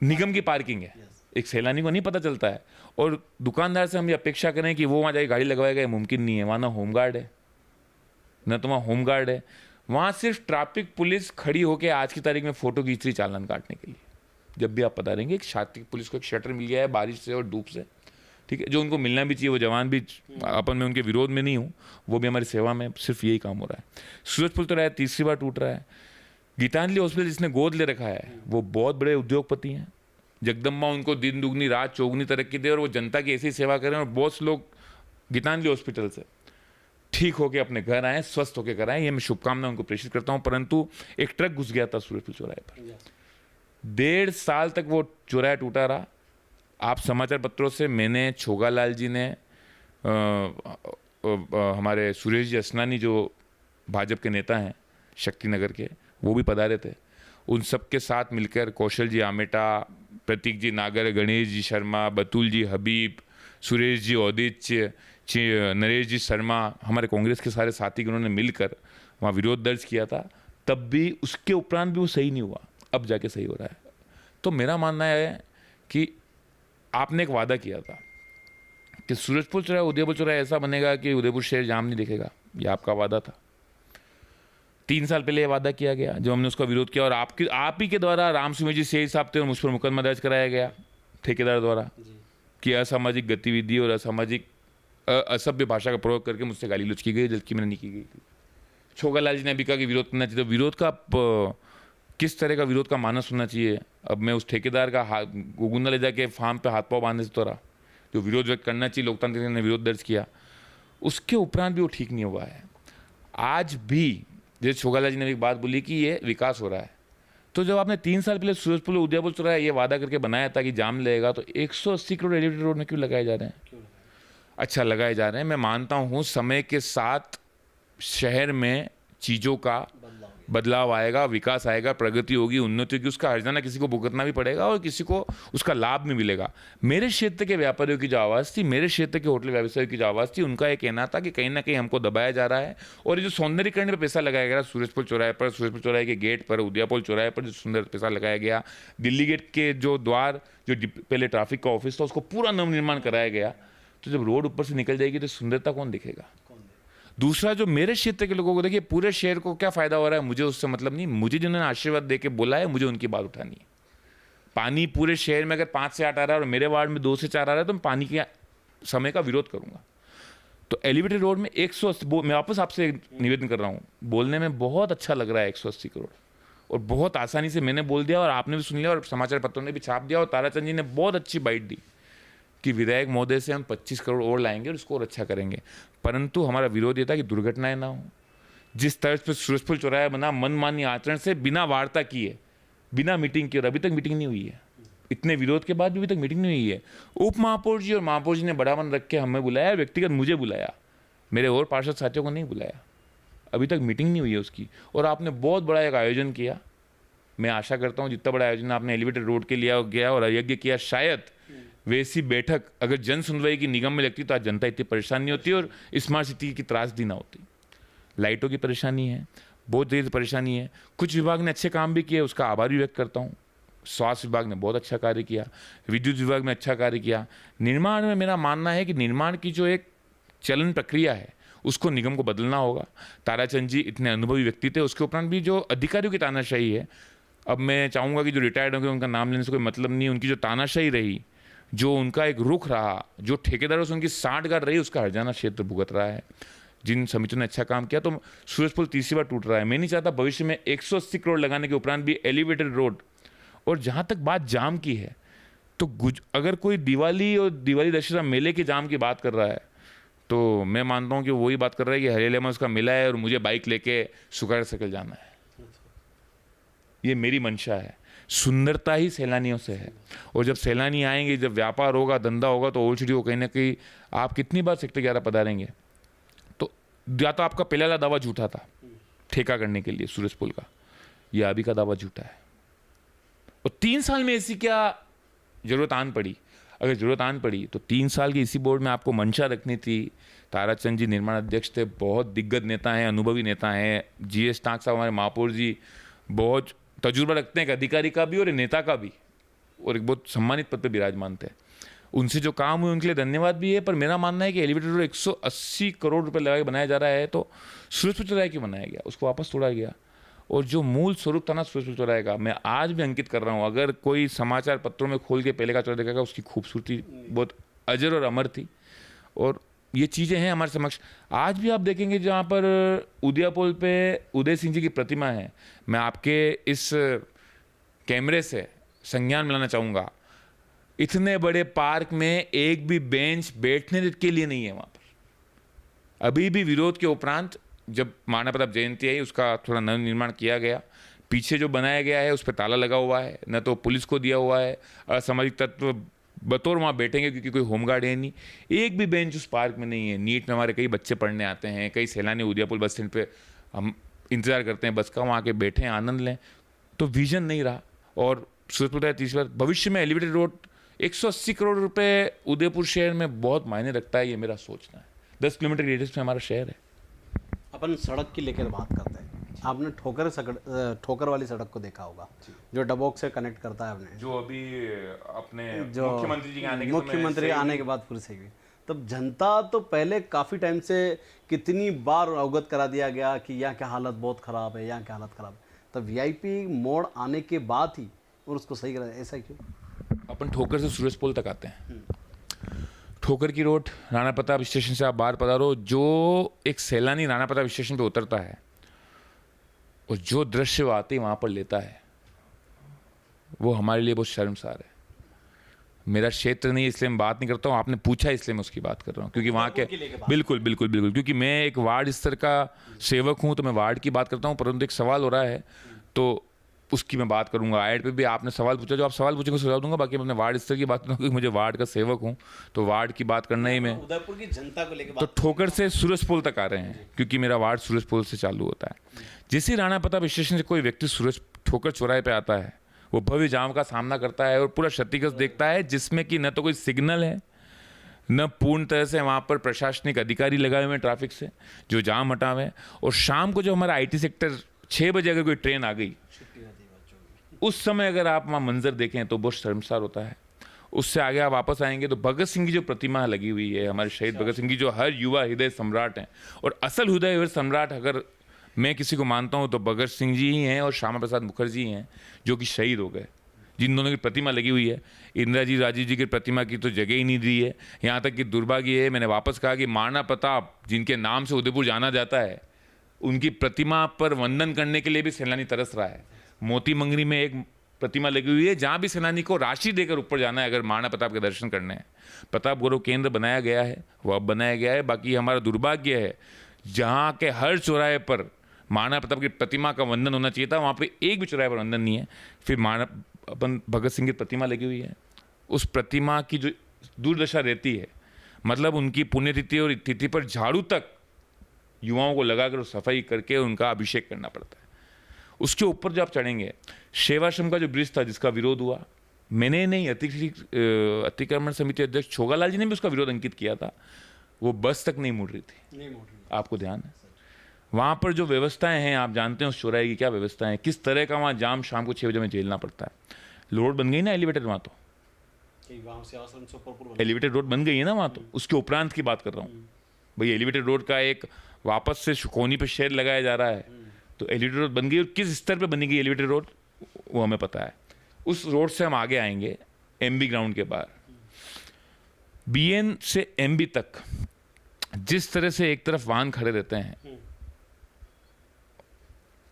निगम की पार्किंग है, एक सैलानी को नहीं पता चलता है। और दुकानदार से हम ये अपेक्षा करें कि वो वहाँ जाके गाड़ी लगवाएगा, ये मुमकिन नहीं है। वहाँ ना होमगार्ड है, न तो वहाँ होमगार्ड है, वहाँ सिर्फ ट्रैफिक पुलिस खड़ी होकर आज की तारीख में फोटो खींच रही चालान काटने के लिए। जब भी आप पता रहेंगे, एक ट्रैफिक पुलिस को एक शटर मिल गया है बारिश से और धूप से, ठीक है, जो उनको मिलना भी चाहिए, वो जवान भी, अपन में उनके विरोध में नहीं हूँ, वो भी हमारी सेवा में, सिर्फ यही काम हो रहा है। सूरजपुल तो रहा है, तीसरी बार टूट रहा है। गीतांजलि हॉस्पिटल जिसने गोद ले रखा है वो बहुत बड़े उद्योगपति हैं, जगदम्बा उनको दिन दुगनी रात चौगुनी तरक्की दे और वो जनता की ऐसी सेवा करें और बहुत से लोग गीतांजलि हॉस्पिटल से ठीक होकर अपने घर आए, स्वस्थ होकर घर आए, ये मैं शुभकामना उनको प्रेषित करता हूँ। परंतु एक ट्रक घुस गया था सूरजपुल चौराहे पर, 1.5 साल तक वो चौराहा टूटा रहा। आप समाचार पत्रों से, मैंने, छोगालाल जी ने, हमारे सुरेश जी असनानी जो भाजपा के नेता हैं शक्तिनगर के, वो भी पधारे थे, उन सब के साथ मिलकर कौशल जी आमेटा, प्रतीक जी नागर, गणेश जी शर्मा, बतुल जी हबीब, सुरेश जी औदित्य, नरेश जी शर्मा, हमारे कांग्रेस के सारे साथी उन्होंने मिलकर वहाँ विरोध दर्ज किया था। तब भी उसके उपरांत भी वो सही नहीं हुआ, अब जाके सही हो रहा है। तो मेरा मानना है कि आपने एक वादा किया था कि सूरजपुर चौराहा, उदयपुर चौराहा ऐसा बनेगा कि उदयपुर शहर जाम नहीं दिखेगा, ये आपका वादा था। 3 साल पहले ये वादा किया गया जब हमने उसका विरोध किया और आप ही के द्वारा राम सिंह जी से साहब थे और मुझ पर मुकदमा दर्ज कराया गया ठेकेदार द्वारा कि असामाजिक गतिविधि और असामाजिक असभ्य भाषा का प्रयोग करके मुझसे गाली गलौज की गई, जबकि मैंने नहीं की गई थी। छोगालाल जी ने भी कहा कि विरोध करना चाहिए, तो विरोध का किस तरह का विरोध का मानस होना चाहिए। अब मैं उस ठेकेदार का गुगुंदा ले जाके फार्म पे हाथ पाँव बांधने से तोड़ा, जो विरोध व्यक्त करना चाहिए, लोकतांत्रिक ने विरोध दर्ज किया, उसके उपरांत भी वो ठीक नहीं हुआ है। आज भी जैसे छोगालाल जी ने एक बात बोली कि ये विकास हो रहा है, तो जब आपने 3 साल पहले सूरजपुल उदयपुर चौराहा ये वादा करके बनाया था कि जाम लगेगा, तो 180 करोड़ एलिवेटेड रोड में क्यों लगाए जा रहे हैं? अच्छा, लगाए जा रहे हैं, मैं मानता हूँ समय के साथ शहर में चीज़ों का बदलाव आएगा, विकास आएगा, प्रगति होगी, उन्नति होगी, उसका हर्जाना किसी को भुगतना भी पड़ेगा और किसी को उसका लाभ भी मिलेगा। मेरे क्षेत्र के व्यापारियों की जो आवाज़ थी, मेरे क्षेत्र के होटल व्यवसायियों की जो आवाज़ थी, उनका ये कहना था कि कहीं ना कहीं हमको दबाया जा रहा है और ये जो सौंदर्यीकरण पे पैसा लगाया गया सूरजपुर चौराहे पर, सूरजपुर चौराहे के गेट पर, उदयापुर चौराहे पर जो सुंदर पैसा लगाया गया, दिल्ली गेट के जो द्वार, जो पहले ट्रैफिक का ऑफिस था, उसको पूरा नवनिर्माण कराया गया, तो जब रोड ऊपर से निकल जाएगी तो सुंदरता कौन दिखेगा? दूसरा, जो मेरे क्षेत्र के लोगों को, देखिए पूरे शहर को क्या फायदा हो रहा है, मुझे उससे मतलब नहीं। मुझे जिन्होंने आशीर्वाद दे के बोला है, मुझे उनकी बात उठानी है। पानी पूरे शहर में अगर 5 से 8 आ रहा है और मेरे वार्ड में 2 से 4 आ रहा है, तो मैं पानी के समय का विरोध करूंगा। तो एलिवेटेड रोड में 180, मैं वापस आपसे निवेदन कर रहा हूँ, बोलने में बहुत अच्छा लग रहा है 180 करोड़, और बहुत आसानी से मैंने बोल दिया और आपने भी सुन लिया और समाचार पत्रों ने भी छाप दिया, और ताराचंद जी ने बहुत अच्छी बाइट दी कि विधायक महोदय से हम 25 करोड़ और लाएंगे और इसको और अच्छा करेंगे। परंतु हमारा विरोध ये था कि दुर्घटनाएं ना हो। जिस तर्ज पर सूरजपुर चौराहा बना, मनमानी आचरण से, बिना वार्ता किए, बिना मीटिंग किए, और अभी तक मीटिंग नहीं हुई है। इतने विरोध के बाद भी अभी तक मीटिंग नहीं हुई है। उप महापौर जी और महापौर जी ने बड़ा मन रख के हमें बुलाया, व्यक्तिगत मुझे बुलाया, मेरे और पार्षद साथियों को नहीं बुलाया। अभी तक मीटिंग नहीं हुई है उसकी, और आपने बहुत बड़ा एक आयोजन किया। मैं आशा करता हूँ जितना बड़ा आयोजन आपने एलिवेटेड रोड के लिया गया और यज्ञ किया, शायद वैसी बैठक अगर जन सुनवाई की निगम में लगती तो आज जनता इतनी परेशान नहीं होती और स्मार्ट सिटी की त्रासदी ना होती। लाइटों की परेशानी है, बहुत देर परेशानी है। कुछ विभाग ने अच्छे काम भी किए, उसका आभार भी व्यक्त करता हूँ। स्वास्थ्य विभाग ने बहुत अच्छा कार्य किया, विद्युत विभाग ने अच्छा कार्य किया। निर्माण में मेरा मानना है कि निर्माण की जो एक चलन प्रक्रिया है उसको निगम को बदलना होगा। ताराचंद जी इतने अनुभवी व्यक्ति थे, उसके उपरांत भी जो अधिकारियों की तानाशाही है, अब मैं चाहूँगा कि जो रिटायर्ड हो गए उनका नाम लेने से कोई मतलब नहीं, उनकी जो तानाशाही रही, जो उनका एक रुख रहा, जो ठेकेदारों से उनकी साठगांठ रही, उसका हर्जाना क्षेत्र भुगत रहा है। जिन समितियों ने अच्छा काम किया, तो सूरजपुर तीसरी बार टूट रहा है। मैं नहीं चाहता भविष्य में 180 करोड़ लगाने के उपरांत भी एलिवेटेड रोड। और जहाँ तक बात जाम की है, तो अगर कोई दिवाली और दिवाली दशहरा मेले के जाम की बात कर रहा है, तो मैं मानता हूँ कि वही बात कर रहा है कि हरियाली में उसका मेला है और मुझे बाइक लेके सुखाड़ सकल जाना है। ये मेरी मंशा है। सुंदरता ही सैलानियों से है, और जब सैलानी आएंगे, जब व्यापार होगा, धंधा होगा, तो ओल्ड सिटी को कहीं ना कहीं आप कितनी बार सेक्टर 11 पधारेंगे, तो या तो आपका पहला वाला दावा झूठा था ठेका करने के लिए सूरज पुल का, या अभी का दावा झूठा है। और 3 साल में ऐसी क्या जरूरत आन पड़ी? अगर जरूरत आन पड़ी तो 3 साल की इसी बोर्ड में आपको मंशा रखनी थी। ताराचंद जी निर्माण अध्यक्ष थे, बहुत दिग्गज नेता हैं, अनुभवी नेता हैं। GS टांक साहब हमारे महापौर जी बहुत तजुर्बा रखते हैं, एक अधिकारी का भी और एक नेता का भी, और एक बहुत सम्मानित पद पर विराजमान थे। उनसे जो काम हुए उनके लिए धन्यवाद भी है। पर मेरा मानना है कि एलिवेटेड रोड 180 करोड़ रुपए लगा के बनाया जा रहा है, तो सूरजपुर चौराहे क्यों बनाया गया? उसको वापस तोड़ा गया। और जो मूल स्वरूप था ना सूरजपुर चौराहे का, मैं आज भी अंकित कर रहा हूँ। अगर कोई समाचार पत्रों में खोल के पहले का चौराहा देखेगा, उसकी खूबसूरती बहुत अजर और अमर थी। और ये चीज़ें हैं हमारे समक्ष। आज भी आप देखेंगे जहाँ पर उदयापुर पे उदय सिंह जी की प्रतिमा है, मैं आपके इस कैमरे से संज्ञान मिलाना चाहूँगा, इतने बड़े पार्क में एक भी बेंच बैठने के लिए नहीं है वहाँ पर। अभी भी विरोध के उपरांत जब महाराणा प्रताप जयंती आई, उसका थोड़ा नवनिर्माण किया गया। पीछे जो बनाया गया है उस पर ताला लगा हुआ है, न तो पुलिस को दिया हुआ है। असामाजिक तत्व बतौर वहाँ बैठेंगे क्योंकि कोई होमगार्ड है नहीं। एक भी बेंच उस पार्क में नहीं है। नीट में हमारे कई बच्चे पढ़ने आते हैं, कई सैलानी उदयपुर बस स्टैंड पे हम इंतजार करते हैं बस का, वहाँ के बैठें आनंद लें। तो विजन नहीं रहा। और सूरजपुर तीसरी बार भविष्य में एलिवेटेड रोड 180 करोड़ रुपए उदयपुर शहर में बहुत मायने रखता है, ये मेरा सोचना है। 10 किलोमीटर रेडियस में हमारा शहर है। अपन सड़क की लेकर बात करते हैं। आपने ठोकर वाली सड़क को देखा होगा, जो डबोक से कनेक्ट करता है अपने, जो अभी अपने जो मुख्यमंत्री जी के मुख्यमंत्री आने के बाद पूरी सही हुई। तब जनता तो पहले काफ़ी टाइम से कितनी बार अवगत करा दिया गया कि यहाँ क्या हालत बहुत ख़राब है, यहाँ क्या हालत ख़राब है। तब VIP मोड़ आने के बाद ही और उसको सही करा, ऐसा क्यों? अपन ठोकर से सूरज पुल तक आते हैं। ठोकर की रोड राणा प्रताप स्टेशन से आप बाहर पधारो, जो एक सैलानी राणा प्रताप स्टेशन पे उतरता है और जो दृश्य वो आते ही वहाँ पर लेता है, वो हमारे लिए बहुत शर्मसार है। मेरा क्षेत्र नहीं इसलिए मैं बात नहीं करता हूँ, आपने पूछा इसलिए मैं उसकी बात कर रहा हूँ, क्योंकि वहाँ के बिल्कुल बिल्कुल बिल्कुल क्योंकि मैं एक वार्ड स्तर का सेवक हूँ, तो मैं वार्ड की बात करता हूँ। परंतु एक सवाल हो रहा है, तो उसकी मैं बात करूंगा। ऐड पे भी आपने सवाल पूछा, जो आप सवाल पूछेंगे सुझाव दूंगा। बाकी मैं अपने वार्ड स्तर की बात करूँगा, क्योंकि मुझे वार्ड का सेवक हूँ, तो वार्ड की बात करना ही मैं। उदयपुर की जनता को लेकर तो ठोकर से सूरजपोल तक आ रहे हैं, क्योंकि मेरा वार्ड सूरजपोल से चालू होता है। जिस ही राणा प्रताप स्टेशन से कोई व्यक्ति सूरज ठोकर चौराहे पे आता है, वो भव्य जाम का सामना करता है और पूरा क्षतिग्रस्त देखता है, जिसमें कि न तो कोई सिग्नल है, न पूर्ण तरह से वहाँ पर प्रशासनिक अधिकारी लगाए हुए हैं ट्रैफिक से जो जाम हटावे। और शाम को जो हमारा आईटी सेक्टर 6 बजे अगर कोई ट्रेन आ गई, उस समय अगर आप वहाँ मंजर देखें तो बहुत शर्मसार होता है। उससे आगे आप वापस आएंगे तो भगत सिंह की जो प्रतिमा लगी हुई है, हमारे शहीद भगत सिंह की, जो हर युवा हृदय सम्राट हैं, और असल हृदय सम्राट अगर मैं किसी को मानता हूँ तो भगत सिंह जी ही हैं और श्यामा प्रसाद मुखर्जी ही हैं, जो कि शहीद हो गए, जिन दोनों की प्रतिमा लगी हुई है। इंदिरा जी, राजीव जी की प्रतिमा की तो जगह ही नहीं दी है। यहाँ तक कि दुर्भाग्य है, मैंने वापस कहा कि महाराणा प्रताप जिनके नाम से उदयपुर जाना जाता है, उनकी प्रतिमा पर वंदन करने के लिए भी सैलानी तरस रहा है। मोती मंगरी में एक प्रतिमा लगी हुई है, जहाँ भी सैलानी को राशि देकर ऊपर जाना है अगर महाराणा प्रताप के दर्शन करने हैं। प्रताप गौरव केंद्र बनाया गया है, वो अब बनाया गया है। बाकी हमारा दुर्भाग्य है, जहाँ के हर चौराहे पर महाराणा प्रताप की प्रतिमा का वंदन होना चाहिए था, वहाँ पे एक भी चौराहे पर वंदन नहीं है। फिर अपन भगत सिंह की प्रतिमा लगी हुई है, उस प्रतिमा की जो दुर्दशा रहती है, मतलब उनकी पुण्यतिथि और तिथि पर झाड़ू तक युवाओं को लगाकर सफाई करके उनका अभिषेक करना पड़ता है। उसके ऊपर जो आप चढ़ेंगे, सेवाश्रम का जो ब्रिज था जिसका विरोध हुआ, मैंने नहीं, अतिक्रमण समिति अध्यक्ष छोगालाल जी ने भी उसका विरोध अंकित किया था। वो बस तक नहीं मुड़ रही थी, आपको ध्यान है। वहाँ पर जो व्यवस्थाएं हैं, आप जानते हैं उस चौराहे की क्या व्यवस्थाएं हैं, किस तरह का वहाँ जाम शाम को 6 बजे में झेलना पड़ता है। रोड बन गई ना एलिवेटेड, वहाँ तो एलिवेटेड रोड बन गई है ना वहाँ तो। उसके उपरांत की बात कर रहा हूँ भाई। एलिवेटेड रोड का एक वापस से कोनी पे शेड लगाया जा रहा है, तो एलिवेटेड रोड बन गई। और किस स्तर पे बनेगी एलिवेटेड रोड वो हमें पता है। उस रोड से हम आगे आएंगे एमबी ग्राउंड के बाहर, बीएन से एमबी तक जिस तरह से एक तरफ वाहन खड़े रहते हैं,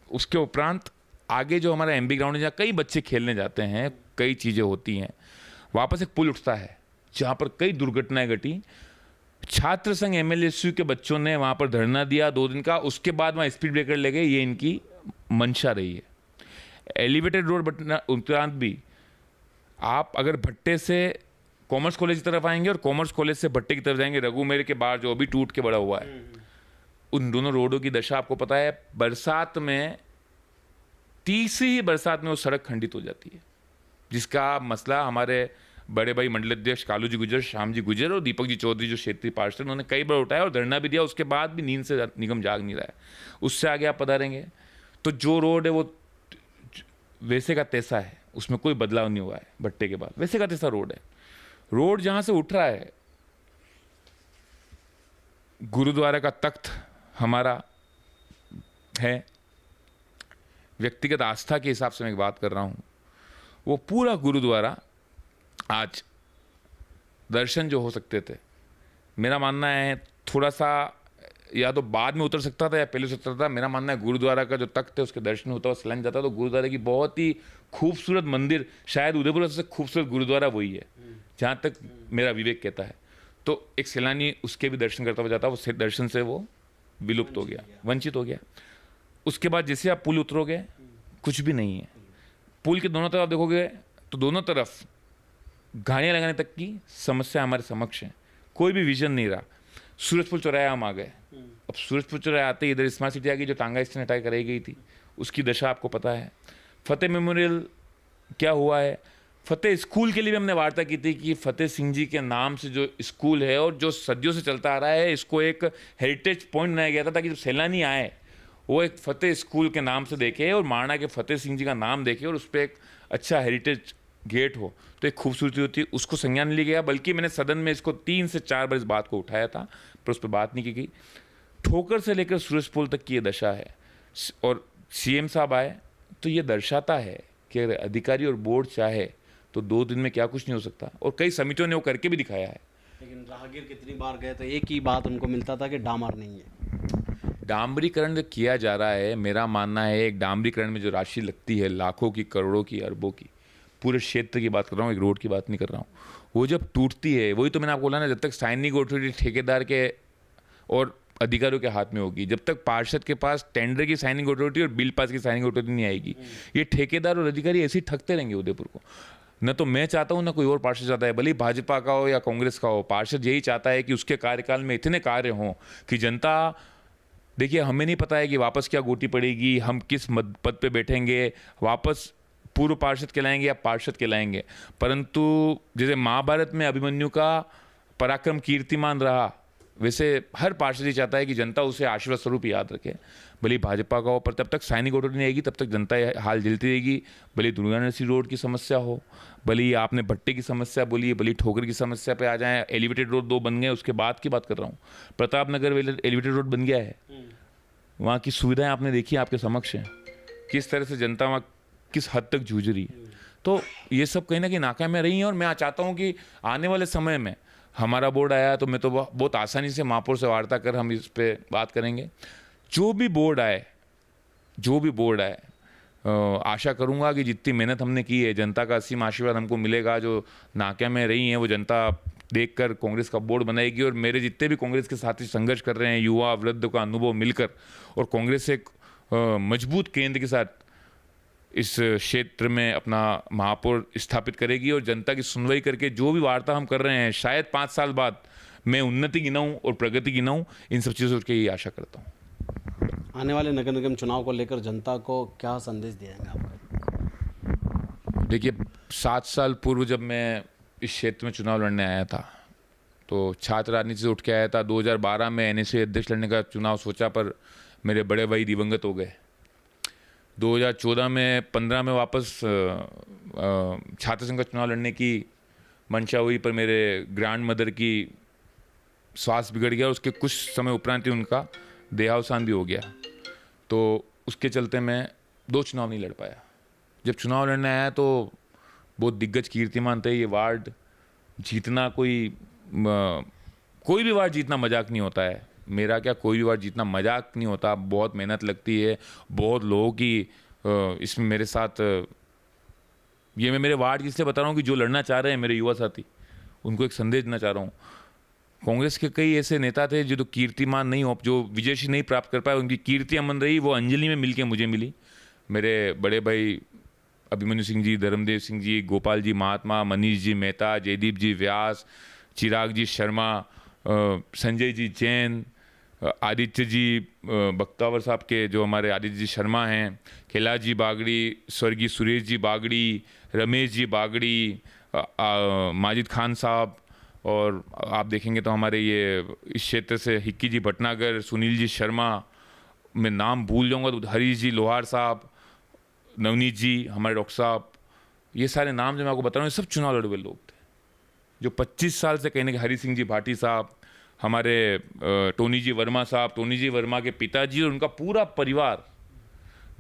उसके उपरांत आगे जो हमारा एमबी ग्राउंड है, जहाँ कई बच्चे खेलने जाते हैं, कई चीज़ें होती हैं, वापस एक पुल उठता है जहाँ पर कई दुर्घटनाएं घटी। छात्र संघ एमएलएसयू के बच्चों ने वहाँ पर धरना दिया 2 दिन का, उसके बाद वहाँ स्पीड ब्रेकर ले गए, ये इनकी मंशा रही है। एलिवेटेड रोड उपरांत भी आप अगर भट्टे से कॉमर्स कॉलेज की तरफ आएंगे और कॉमर्स कॉलेज से भट्टे की तरफ जाएंगे, रघुमेर के बाहर जो अभी टूट के बड़ा हुआ है, उन दोनों रोडों की दशा आपको पता है। बरसात में, तीसरी ही बरसात में वो सड़क खंडित हो जाती है, जिसका मसला हमारे बड़े भाई मंडलाध्यक्ष कालू जी गुजर, श्याम जी गुजर और दीपक जी चौधरी जो क्षेत्रीय पार्षद, उन्होंने कई बार उठाया और धरना भी दिया। उसके बाद भी नींद से निगम जाग नहीं रहा है। उससे आगे आप पधारेंगे तो जो रोड है वो वैसे का तैसा है, उसमें कोई बदलाव नहीं हुआ है। भट्टे के बाद वैसे का तैसा रोड है। रोड जहाँ से उठ रहा है, गुरुद्वारा का तख्त हमारा है, व्यक्तिगत आस्था के हिसाब से मैं बात कर रहा हूँ, वो पूरा गुरुद्वारा आज दर्शन जो हो सकते थे, मेरा मानना है थोड़ा सा या तो बाद में उतर सकता था या पहले से उतरता था। मेरा मानना है गुरुद्वारा का जो तख्त है उसके दर्शन होता हुआ सैलानी जाता, तो गुरुद्वारे की बहुत ही खूबसूरत मंदिर, शायद उदयपुर का सबसे खूबसूरत गुरुद्वारा वही है, जहाँ तक मेरा विवेक कहता है। तो एक सैलानी उसके भी दर्शन करता हुआ जाता, वो दर्शन से वो विलुप्त हो गया, वंचित हो गया। उसके बाद जैसे आप पुल उतरोगे, कुछ भी नहीं है। पुल के दोनों तरफ देखोगे तो दोनों तरफ गाड़ियाँ लगाने तक की समस्या हमारे समक्ष है, कोई भी विजन नहीं रहा। सूरजपुर चौराहे हम आ गए, अब सूरजपुर चौराहे आते ही इधर स्मार्ट सिटी आ गई, जो टांगा स्टैंड हटाई कराई गई थी, उसकी दशा आपको पता है। फतेह मेमोरियल क्या हुआ है, फतेह स्कूल के लिए भी हमने वार्ता की थी कि फतेह सिंह जी के नाम से जो स्कूल है और जो सदियों से चलता आ रहा है, इसको एक हेरिटेज पॉइंट बनाया गया था, ताकि जब सैलानी आए वो एक फतेह स्कूल के नाम से देखे और महाराणा के फतेह सिंह जी का नाम देखे और उस पर एक अच्छा हेरिटेज गेट हो, तो एक खूबसूरती होती है। उसको संज्ञान लिया गया, बल्कि मैंने सदन में इसको 3 से 4 बार इस बात को उठाया था, पर उस पर बात नहीं की गई। ठोकर से लेकर सूरजपोल तक की ये दशा है। और सीएम साहब आए तो ये दर्शाता है कि अगर अधिकारी और बोर्ड चाहे तो 2 दिन में क्या कुछ नहीं हो सकता, और कई समितियों ने वो करके भी दिखाया है। लेकिन राहगीर कितनी बार गए तो एक ही बात उनको मिलता था कि डामर नहीं है। डामरीकरण जो किया जा रहा है, मेरा मानना है एक डामरीकरण में जो राशि लगती है, लाखों की, करोड़ों की, अरबों की, पूरे क्षेत्र की बात कर रहा हूँ, एक रोड की बात नहीं कर रहा हूँ, वो जब टूटती है, वही तो मैंने आपको बोला ना, जब तक साइन नहीं उठी ठेकेदार के और अधिकारियों के हाथ में होगी। जब तक पार्षद के पास टेंडर की साइनिंग अथॉरिटी और बिल पास की साइनिंग अथॉरिटी नहीं आएगी, ये ठेकेदार और अधिकारी ऐसे ही ठगते रहेंगे उदयपुर को। न तो मैं चाहता हूं, ना कोई और पार्षद चाहता है, भले ही भाजपा का हो या कांग्रेस का हो। पार्षद यही चाहता है कि उसके कार्यकाल में इतने कार्य हों कि जनता, देखिए हमें नहीं पता है कि वापस क्या गोटी पड़ेगी, हम किस पद पे बैठेंगे, वापस पूर्व पार्षद कहलाएंगे या पार्षद कहलाएंगे, परंतु जैसे महाभारत में अभिमन्यु का पराक्रम कीर्तिमान रहा, वैसे हर पार्षद ही चाहता है कि जनता उसे आशीर्वाद स्वरूप याद रखे। भले भाजपा का हो, पर तब तक सैनिक ऑर्डर नहीं आएगी तब तक जनता हाल झेलती रहेगी। भले दुर्गा नरसिंह रोड की समस्या हो, भले आपने भट्टे की समस्या बोली है, भले ठोकर की समस्या पे आ जाए, एलिवेटेड रोड 2 बन गए, उसके बाद की बात कर रहा हूँ। प्रताप नगर एलिवेटेड रोड बन गया है, वहाँ की सुविधाएं आपने देखी, आपके समक्ष हैं, किस तरह से जनता वहाँ किस हद तक जूझ रही है। तो ये सब कहीं ना कहीं नाकाम में रही है। और मैं चाहता हूँ कि आने वाले समय में हमारा बोर्ड आया तो मैं तो बहुत आसानी से महापौर से वार्ता कर हम इस पे बात करेंगे। जो भी बोर्ड आए, आशा करूंगा कि जितनी मेहनत हमने की है, जनता का असीम आशीर्वाद हमको मिलेगा। जो नाके में रही हैं वो जनता देखकर कांग्रेस का बोर्ड बनाएगी। और मेरे जितने भी कांग्रेस के साथी संघर्ष कर रहे हैं, युवा वृद्ध का अनुभव मिलकर, और कांग्रेस एक मजबूत केंद्र के साथ इस क्षेत्र में अपना महापौर स्थापित करेगी। और जनता की सुनवाई करके जो भी वार्ता हम कर रहे हैं, शायद 5 साल बाद मैं उन्नति गिनाऊं और प्रगति गिनाऊं, इन सब चीज़ों की ही आशा करता हूं। आने वाले नगर निगम चुनाव को लेकर जनता को क्या संदेश दिएंगे आप? देखिए, 7 साल पूर्व जब मैं इस क्षेत्र में चुनाव लड़ने आया था तो छात्र राजनीति से उठ के आया था। 2012 में NSA अध्यक्ष लड़ने का चुनाव सोचा, पर मेरे बड़े भाई दिवंगत हो गए। 2014 में 15 में वापस छात्र संघ का चुनाव लड़ने की मंशा हुई, पर मेरे ग्रैंड मदर की स्वास्थ्य बिगड़ गया। उसके कुछ समय उपरांत ही उनका देहावसान भी हो गया। तो उसके चलते मैं 2 चुनाव नहीं लड़ पाया। जब चुनाव लड़ने आया तो बहुत दिग्गज कीर्तिमान थे। ये वार्ड जीतना कोई भी वार्ड जीतना मजाक नहीं होता है। मेरा क्या, कोई भी वार्ड जीतना मजाक नहीं होता। बहुत मेहनत लगती है, बहुत लोगों की इसमें मेरे साथ। ये मैं मेरे वार्ड की इसलिए बता रहा हूँ कि जो लड़ना चाह रहे हैं मेरे युवा साथी, उनको एक संदेश देना चाह रहा हूँ। कांग्रेस के कई ऐसे नेता थे जो कीर्तिमान नहीं हो, जो विजयश्री नहीं प्राप्त कर पाए, उनकी कीर्ति अमन रही। वो अंजलि में मिलके मुझे मिली। मेरे बड़े भाई अभिमन्यु सिंह जी, धर्मदेव सिंह जी, गोपाल जी महात्मा, मनीष जी मेहता, जयदीप जी व्यास, चिराग जी शर्मा, संजय जी जैन, आदित्य जी बख्तावर साहब के जो हमारे आदित्य जी शर्मा हैं, कैलाश जी बागड़ी, स्वर्गीय सुरेश जी बागड़ी, रमेश जी बागड़ी, माजिद खान साहब, और आप देखेंगे तो हमारे ये इस क्षेत्र से हिक्की जी भटनागर, सुनील जी शर्मा, मैं नाम भूल जाऊंगा तो हरीश जी लोहार साहब, नवनीत जी हमारे डॉक्टर साहब, ये सारे नाम जो मैं आपको बता रहा हूँ, ये सब चुनाव लड़े हुए लोग थे जो 25 साल से कहने के। हरी सिंह जी भाटी साहब, हमारे टोनी जी वर्मा साहब, टोनी जी वर्मा के पिताजी और उनका पूरा परिवार,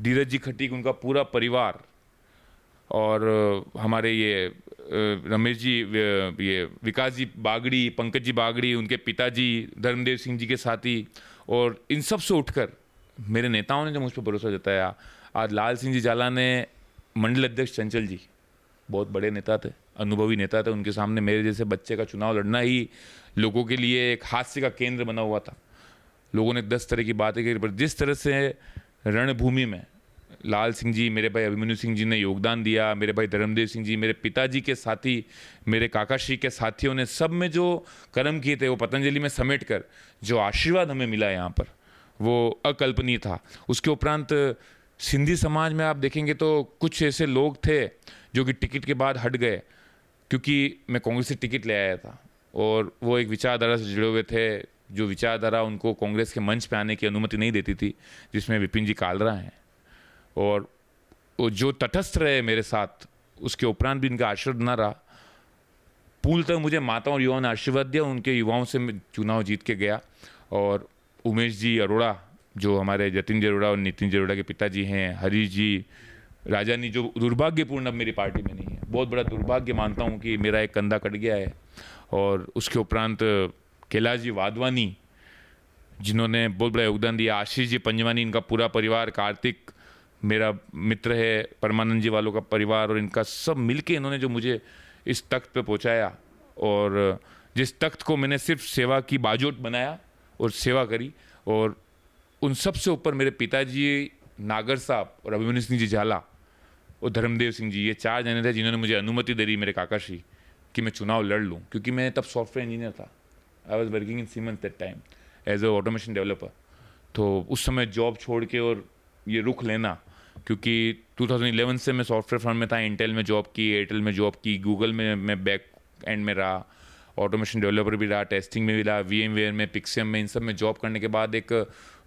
धीरज जी खट्टिक उनका पूरा परिवार, और हमारे ये रमेश जी, ये विकास जी बागड़ी, पंकज जी बागड़ी, उनके पिताजी धर्मदेव सिंह जी के साथी, और इन सब से उठकर मेरे नेताओं ने जो मुझ पर भरोसा जताया। आज लाल सिंह जी जाला ने, मंडल अध्यक्ष चंचल जी बहुत बड़े नेता थे, अनुभवी नेता थे, उनके सामने मेरे जैसे बच्चे का चुनाव लड़ना ही लोगों के लिए एक हास्य का केंद्र बना हुआ था। लोगों ने 10 तरह की बातें की, पर जिस तरह से रणभूमि में लाल सिंह जी, मेरे भाई अभिमन्यु सिंह जी ने योगदान दिया, मेरे भाई धर्मदेव सिंह जी, मेरे पिताजी के साथी, मेरे काकाश्री के साथियों ने, सब में जो कर्म किए थे वो पतंजलि में समेट कर जो आशीर्वाद हमें मिला यहाँ पर, वो अकल्पनीय था। उसके उपरांत सिंधी समाज में आप देखेंगे तो कुछ ऐसे लोग थे जो कि टिकट के बाद हट गए, क्योंकि मैं कांग्रेस से टिकट ले आया था और वो एक विचारधारा से जुड़े हुए थे, जो विचारधारा उनको कांग्रेस के मंच पे आने की अनुमति नहीं देती थी, जिसमें विपिन जी कालरा हैं। और वो जो तटस्थ रहे मेरे साथ, उसके उपरांत भी इनका आशीर्वाद ना रहा। पूल तक मुझे माताओं और युवाओं ने आशीर्वाद दिया, उनके युवाओं से मैं चुनाव जीत के गया। और उमेश जी अरोड़ा, जो हमारे जतिन जी अरोड़ा और नितिन जी अरोड़ा के पिताजी हैं, हरीश जी राजानी, जो दुर्भाग्यपूर्ण अब मेरी पार्टी में नहीं है, बहुत बड़ा दुर्भाग्य मानता हूँ कि मेरा एक कंधा कट गया है। और उसके उपरांत कैलाश जी वाधवानी, जिन्होंने बहुत बड़ा योगदान दिया, आशीष जी पंजवानी, इनका पूरा परिवार, कार्तिक मेरा मित्र है, परमानंद जी वालों का परिवार, और इनका सब मिलके इन्होंने जो मुझे इस तख्त पे पहुंचाया, और जिस तख्त को मैंने सिर्फ सेवा की बाजोट बनाया, और सेवा करी। और उन सब से ऊपर मेरे पिताजी नागर साहब और अभिमन्यु सिंह जी झाला और धर्मदेव सिंह जी, ये 4 जने थे जिन्होंने मुझे अनुमति दे दी मेरे काका श्री कि मैं चुनाव लड़ लूँ, क्योंकि मैं तब सॉफ्टवेयर इंजीनियर था। I was working in Siemens that time as a automation developer. तो उस समय जॉब छोड़ के और ये रुख लेना, क्योंकि 2011 से मैं सॉफ्टवेयर फर्म में था, इंटेल में जॉब की, एयरटेल में जॉब की, गूगल में मैं बैक एंड में रहा, ऑटोमेशन डेवलपर भी रहा, टेस्टिंग में भी रहा, VMware में, पिक्सियम में, इन सब में जॉब करने के बाद एक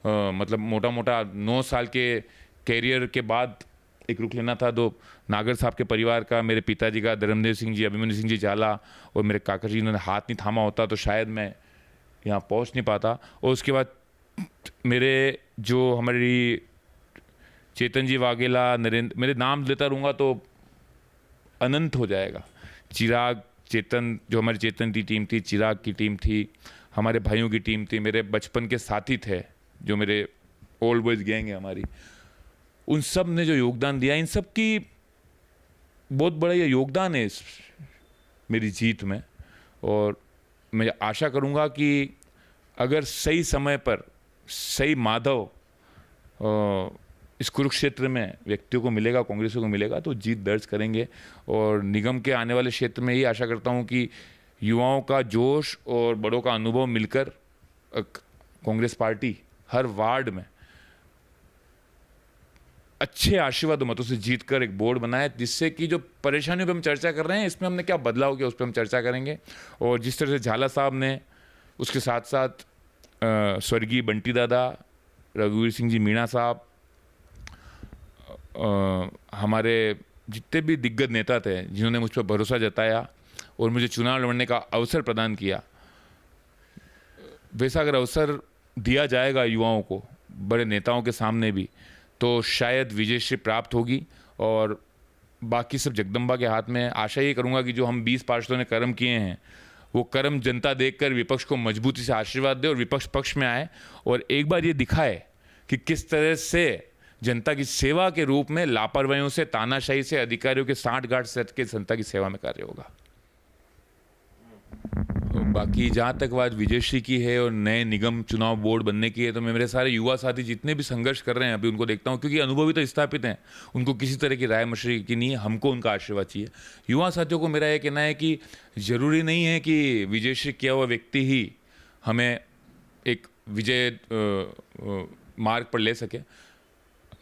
मतलब मोटा मोटा 9 साल के कैरियर के बाद एक रुख लेना था। तो नागर साहब के परिवार का, मेरे पिताजी का, धर्मदेव सिंह जी, अभिमन्यु सिंह जी झाला और मेरे काका जी, इन्होंने हाथ नहीं थामा होता तो शायद मैं यहाँ पहुँच नहीं पाता। और उसके बाद मेरे जो हमारी चेतन जी वाघेला, नरेंद्र, मेरे नाम लेता रहूँगा तो अनंत हो जाएगा। चिराग, चेतन, जो हमारी चेतन की टीम थी, चिराग की टीम थी, हमारे भाइयों की टीम थी, मेरे बचपन के साथी थे जो मेरे ओल्ड बॉयज़ गैंग है हमारी, उन सब ने जो योगदान दिया, इन सब की बहुत बड़ा ये योगदान है इस मेरी जीत में। और मैं आशा करूँगा कि अगर सही समय पर सही माधव इस कुरुक्षेत्र में व्यक्तियों को मिलेगा, कांग्रेसियों को मिलेगा, तो जीत दर्ज करेंगे। और निगम के आने वाले क्षेत्र में ही आशा करता हूँ कि युवाओं का जोश और बड़ों का अनुभव मिलकर कांग्रेस पार्टी हर वार्ड में अच्छे आशीर्वाद मतों से जीतकर एक बोर्ड बनाए, जिससे कि जो परेशानियों पे हम चर्चा कर रहे हैं, इसमें हमने क्या बदलाव किया उस पर हम चर्चा करेंगे। और जिस तरह से झाला साहब ने, उसके साथ साथ स्वर्गीय बंटी दादा, रघुवीर सिंह जी मीणा साहब, हमारे जितने भी दिग्गज नेता थे जिन्होंने मुझ पर भरोसा जताया और मुझे चुनाव लड़ने का अवसर प्रदान किया, वैसा अगर अवसर दिया जाएगा युवाओं को बड़े नेताओं के सामने भी, तो शायद विजयश्री प्राप्त होगी। और बाकी सब जगदम्बा के हाथ में। आशा ये करूँगा कि जो हम 20 पार्षदों ने कर्म किए हैं, वो कर्म जनता देखकर विपक्ष को मजबूती से आशीर्वाद दे और विपक्ष पक्ष में आए और एक बार ये दिखाए कि किस तरह से जनता की सेवा के रूप में लापरवाहियों से, तानाशाही से, अधिकारियों के सांठ-गांठ सट के जनता की सेवा में कार्य होगा। बाकी जहाँ तक बात विजयश्री की है और नए निगम चुनाव बोर्ड बनने की है, तो मैं मेरे सारे युवा साथी जितने भी संघर्ष कर रहे हैं अभी उनको देखता हूँ, क्योंकि अनुभवी तो स्थापित हैं, उनको किसी तरह की राय मशवरे की नहीं है, हमको उनका आशीर्वाद चाहिए। युवा साथियों को मेरा यह कहना है कि ज़रूरी नहीं है कि विजयश्री किया हुआ व्यक्ति ही हमें एक विजय मार्ग पर ले सके।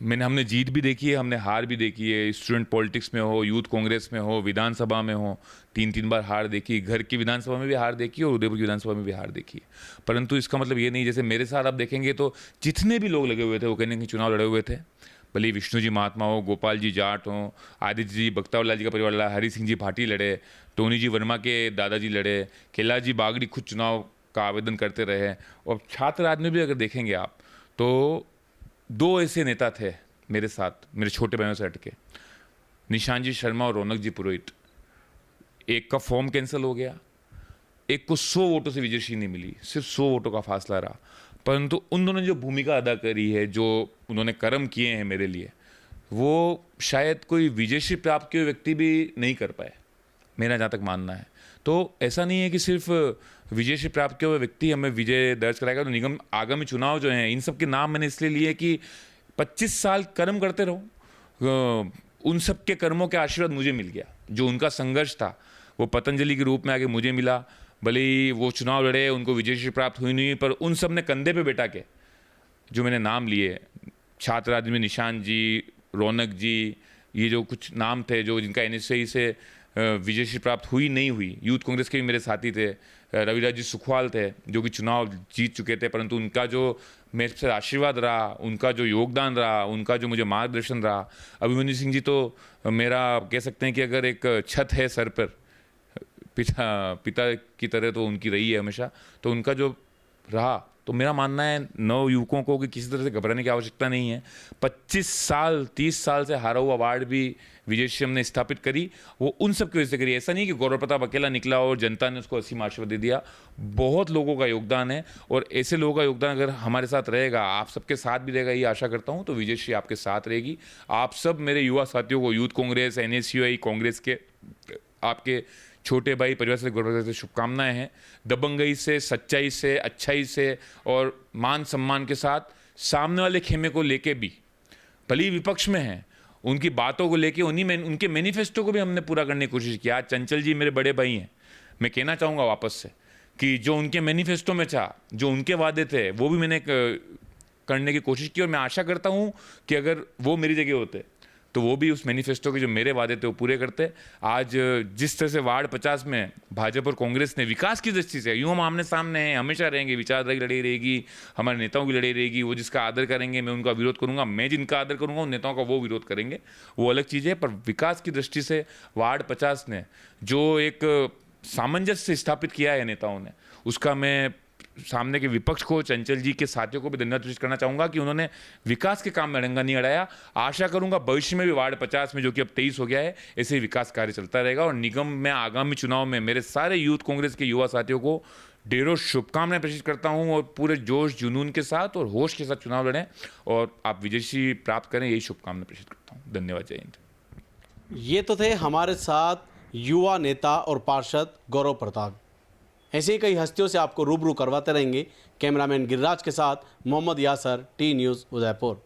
हमने जीत भी देखी है, हमने हार भी देखी है। स्टूडेंट पॉलिटिक्स में हो, यूथ कांग्रेस में हो, विधानसभा में हो, 3-3 बार हार देखी। घर की विधानसभा में भी हार देखी और उदयपुर की विधानसभा में भी हार देखी। परंतु इसका मतलब ये नहीं, जैसे मेरे साथ आप देखेंगे तो जितने भी लोग लगे हुए थे वो कहने कि चुनाव लड़े हुए थे, भले विष्णु जी महात्मा हो, गोपाल जी जाट हो, आदित्य जी बख्तावरलाल जी का परिवार लड़ा, हरि सिंह जी भाटी लड़े, टोनी जी वर्मा के दादाजी लड़े, कैलाश जी बागड़ी खुद चुनाव का आवेदन करते रहे। और छात्र राज में भी अगर देखेंगे आप तो 2 ऐसे नेता थे मेरे साथ, मेरे छोटे भाइयों से हटके, निशान जी शर्मा और रौनक जी पुरोहित। एक का फॉर्म कैंसिल हो गया, एक को 100 वोटों से विजयश्री नहीं मिली, सिर्फ 100 वोटों का फासला रहा। परंतु उन दोनों ने जो भूमिका अदा करी है, जो उन्होंने कर्म किए हैं मेरे लिए, वो शायद कोई विजयश्री प्राप्त किए व्यक्ति भी नहीं कर पाए, मेरा जहाँ तक मानना है। तो ऐसा नहीं है कि सिर्फ विजयश्री प्राप्त किया हुआ व्यक्ति हमें विजय दर्ज कराएगा। तो निगम आगामी चुनाव जो हैं, इन सब के नाम मैंने इसलिए लिए कि 25 साल कर्म करते रहो, उन सब के कर्मों के आशीर्वाद मुझे मिल गया। जो उनका संघर्ष था वो पतंजलि के रूप में आगे मुझे मिला। भले ही वो चुनाव लड़े, उनको विजयश्री प्राप्त हुई नहीं, पर उन सब ने कंधे पे बैठा के जो मैंने नाम लिए, छात्र राज में निशान जी, रौनक जी, ये जो कुछ नाम थे जो जिनका NSAI से विजयश्री प्राप्त हुई नहीं हुई। यूथ कांग्रेस के भी मेरे साथी थे, रविराज जी सुखवाल थे जो कि चुनाव जीत चुके थे, परंतु उनका जो मेरे से आशीर्वाद रहा, उनका जो योगदान रहा, उनका जो मुझे मार्गदर्शन रहा। अभिमन्यु सिंह जी तो मेरा कह सकते हैं कि अगर एक छत है सर पर, पिता की तरह तो उनकी रही है हमेशा। तो उनका जो रहा, तो मेरा मानना है नव युवकों को कि किसी तरह से घबराने की आवश्यकता नहीं है। 25 साल 30 साल से हारा हुआ वार्ड भी विजयश्री ने स्थापित करी, वो उन सब की वजह से करी। ऐसा नहीं कि गौरव प्रताप अकेला निकला और जनता ने उसको असीम आशीर्वाद दे दिया। बहुत लोगों का योगदान है और ऐसे लोगों का योगदान अगर हमारे साथ रहेगा, आप सबके साथ भी रहेगा, ये आशा करता हूँ, तो विजयश्री आपके साथ रहेगी। आप सब मेरे युवा साथियों को, यूथ कांग्रेस, NSUI कांग्रेस के आपके छोटे भाई परिवार से गौरव से शुभकामनाएं हैं। दबंगई से, सच्चाई से, अच्छाई से और मान सम्मान के साथ सामने वाले खेमे को लेके भी, भले ही विपक्ष में हैं, उनकी बातों को लेके उनके मैनिफेस्टो को भी हमने पूरा करने की कोशिश की। आज चंचल जी मेरे बड़े भाई हैं, मैं कहना चाहूँगा वापस से कि जो उनके मैनिफेस्टो में था, जो उनके वादे थे, वो भी मैंने करने की कोशिश की और मैं आशा करता हूँ कि अगर वो मेरी जगह होते तो वो भी उस मैनिफेस्टो के जो मेरे वादे थे वो पूरे करते। आज जिस तरह से वार्ड 50 में भाजपा और कांग्रेस ने विकास की दृष्टि से, यूँ हम आमने सामने हैं, हमेशा रहेंगे, विचारधारा की लड़ाई रहेगी, हमारे नेताओं की लड़ाई रहेगी। वो जिसका आदर करेंगे मैं उनका विरोध करूंगा, मैं जिनका आदर करूंगा उन नेताओं का वो विरोध करेंगे, वो अलग चीज़ है। पर विकास की दृष्टि से वार्ड 50 ने जो एक सामंजस्य स्थापित किया है नेताओं ने, उसका मैं सामने के विपक्ष को, चंचल जी के साथियों को भी धन्यवाद पेश करना चाहूँगा कि उन्होंने विकास के काम में अड़ंगा नहीं अड़ाया। आशा करूँगा भविष्य में भी वार्ड 50 में, जो कि अब 23 हो गया है, ऐसे ही विकास कार्य चलता रहेगा। और निगम में आगामी चुनाव में मेरे सारे यूथ कांग्रेस के युवा साथियों को ढेरों शुभकामनाएं प्रेषित करता हूं और पूरे जोश जुनून के साथ और होश के साथ चुनाव लड़ें और आप विजयी प्राप्त करें, यही शुभकामनाएं प्रेषित करता हूं। धन्यवाद। जय हिंद। ये तो थे हमारे साथ युवा नेता और पार्षद गौरव प्रताप। ऐसे ही कई हस्तियों से आपको रूबरू करवाते रहेंगे। कैमरामैन गिरिराज के साथ मोहम्मद यासर, टी न्यूज़ उदयपुर।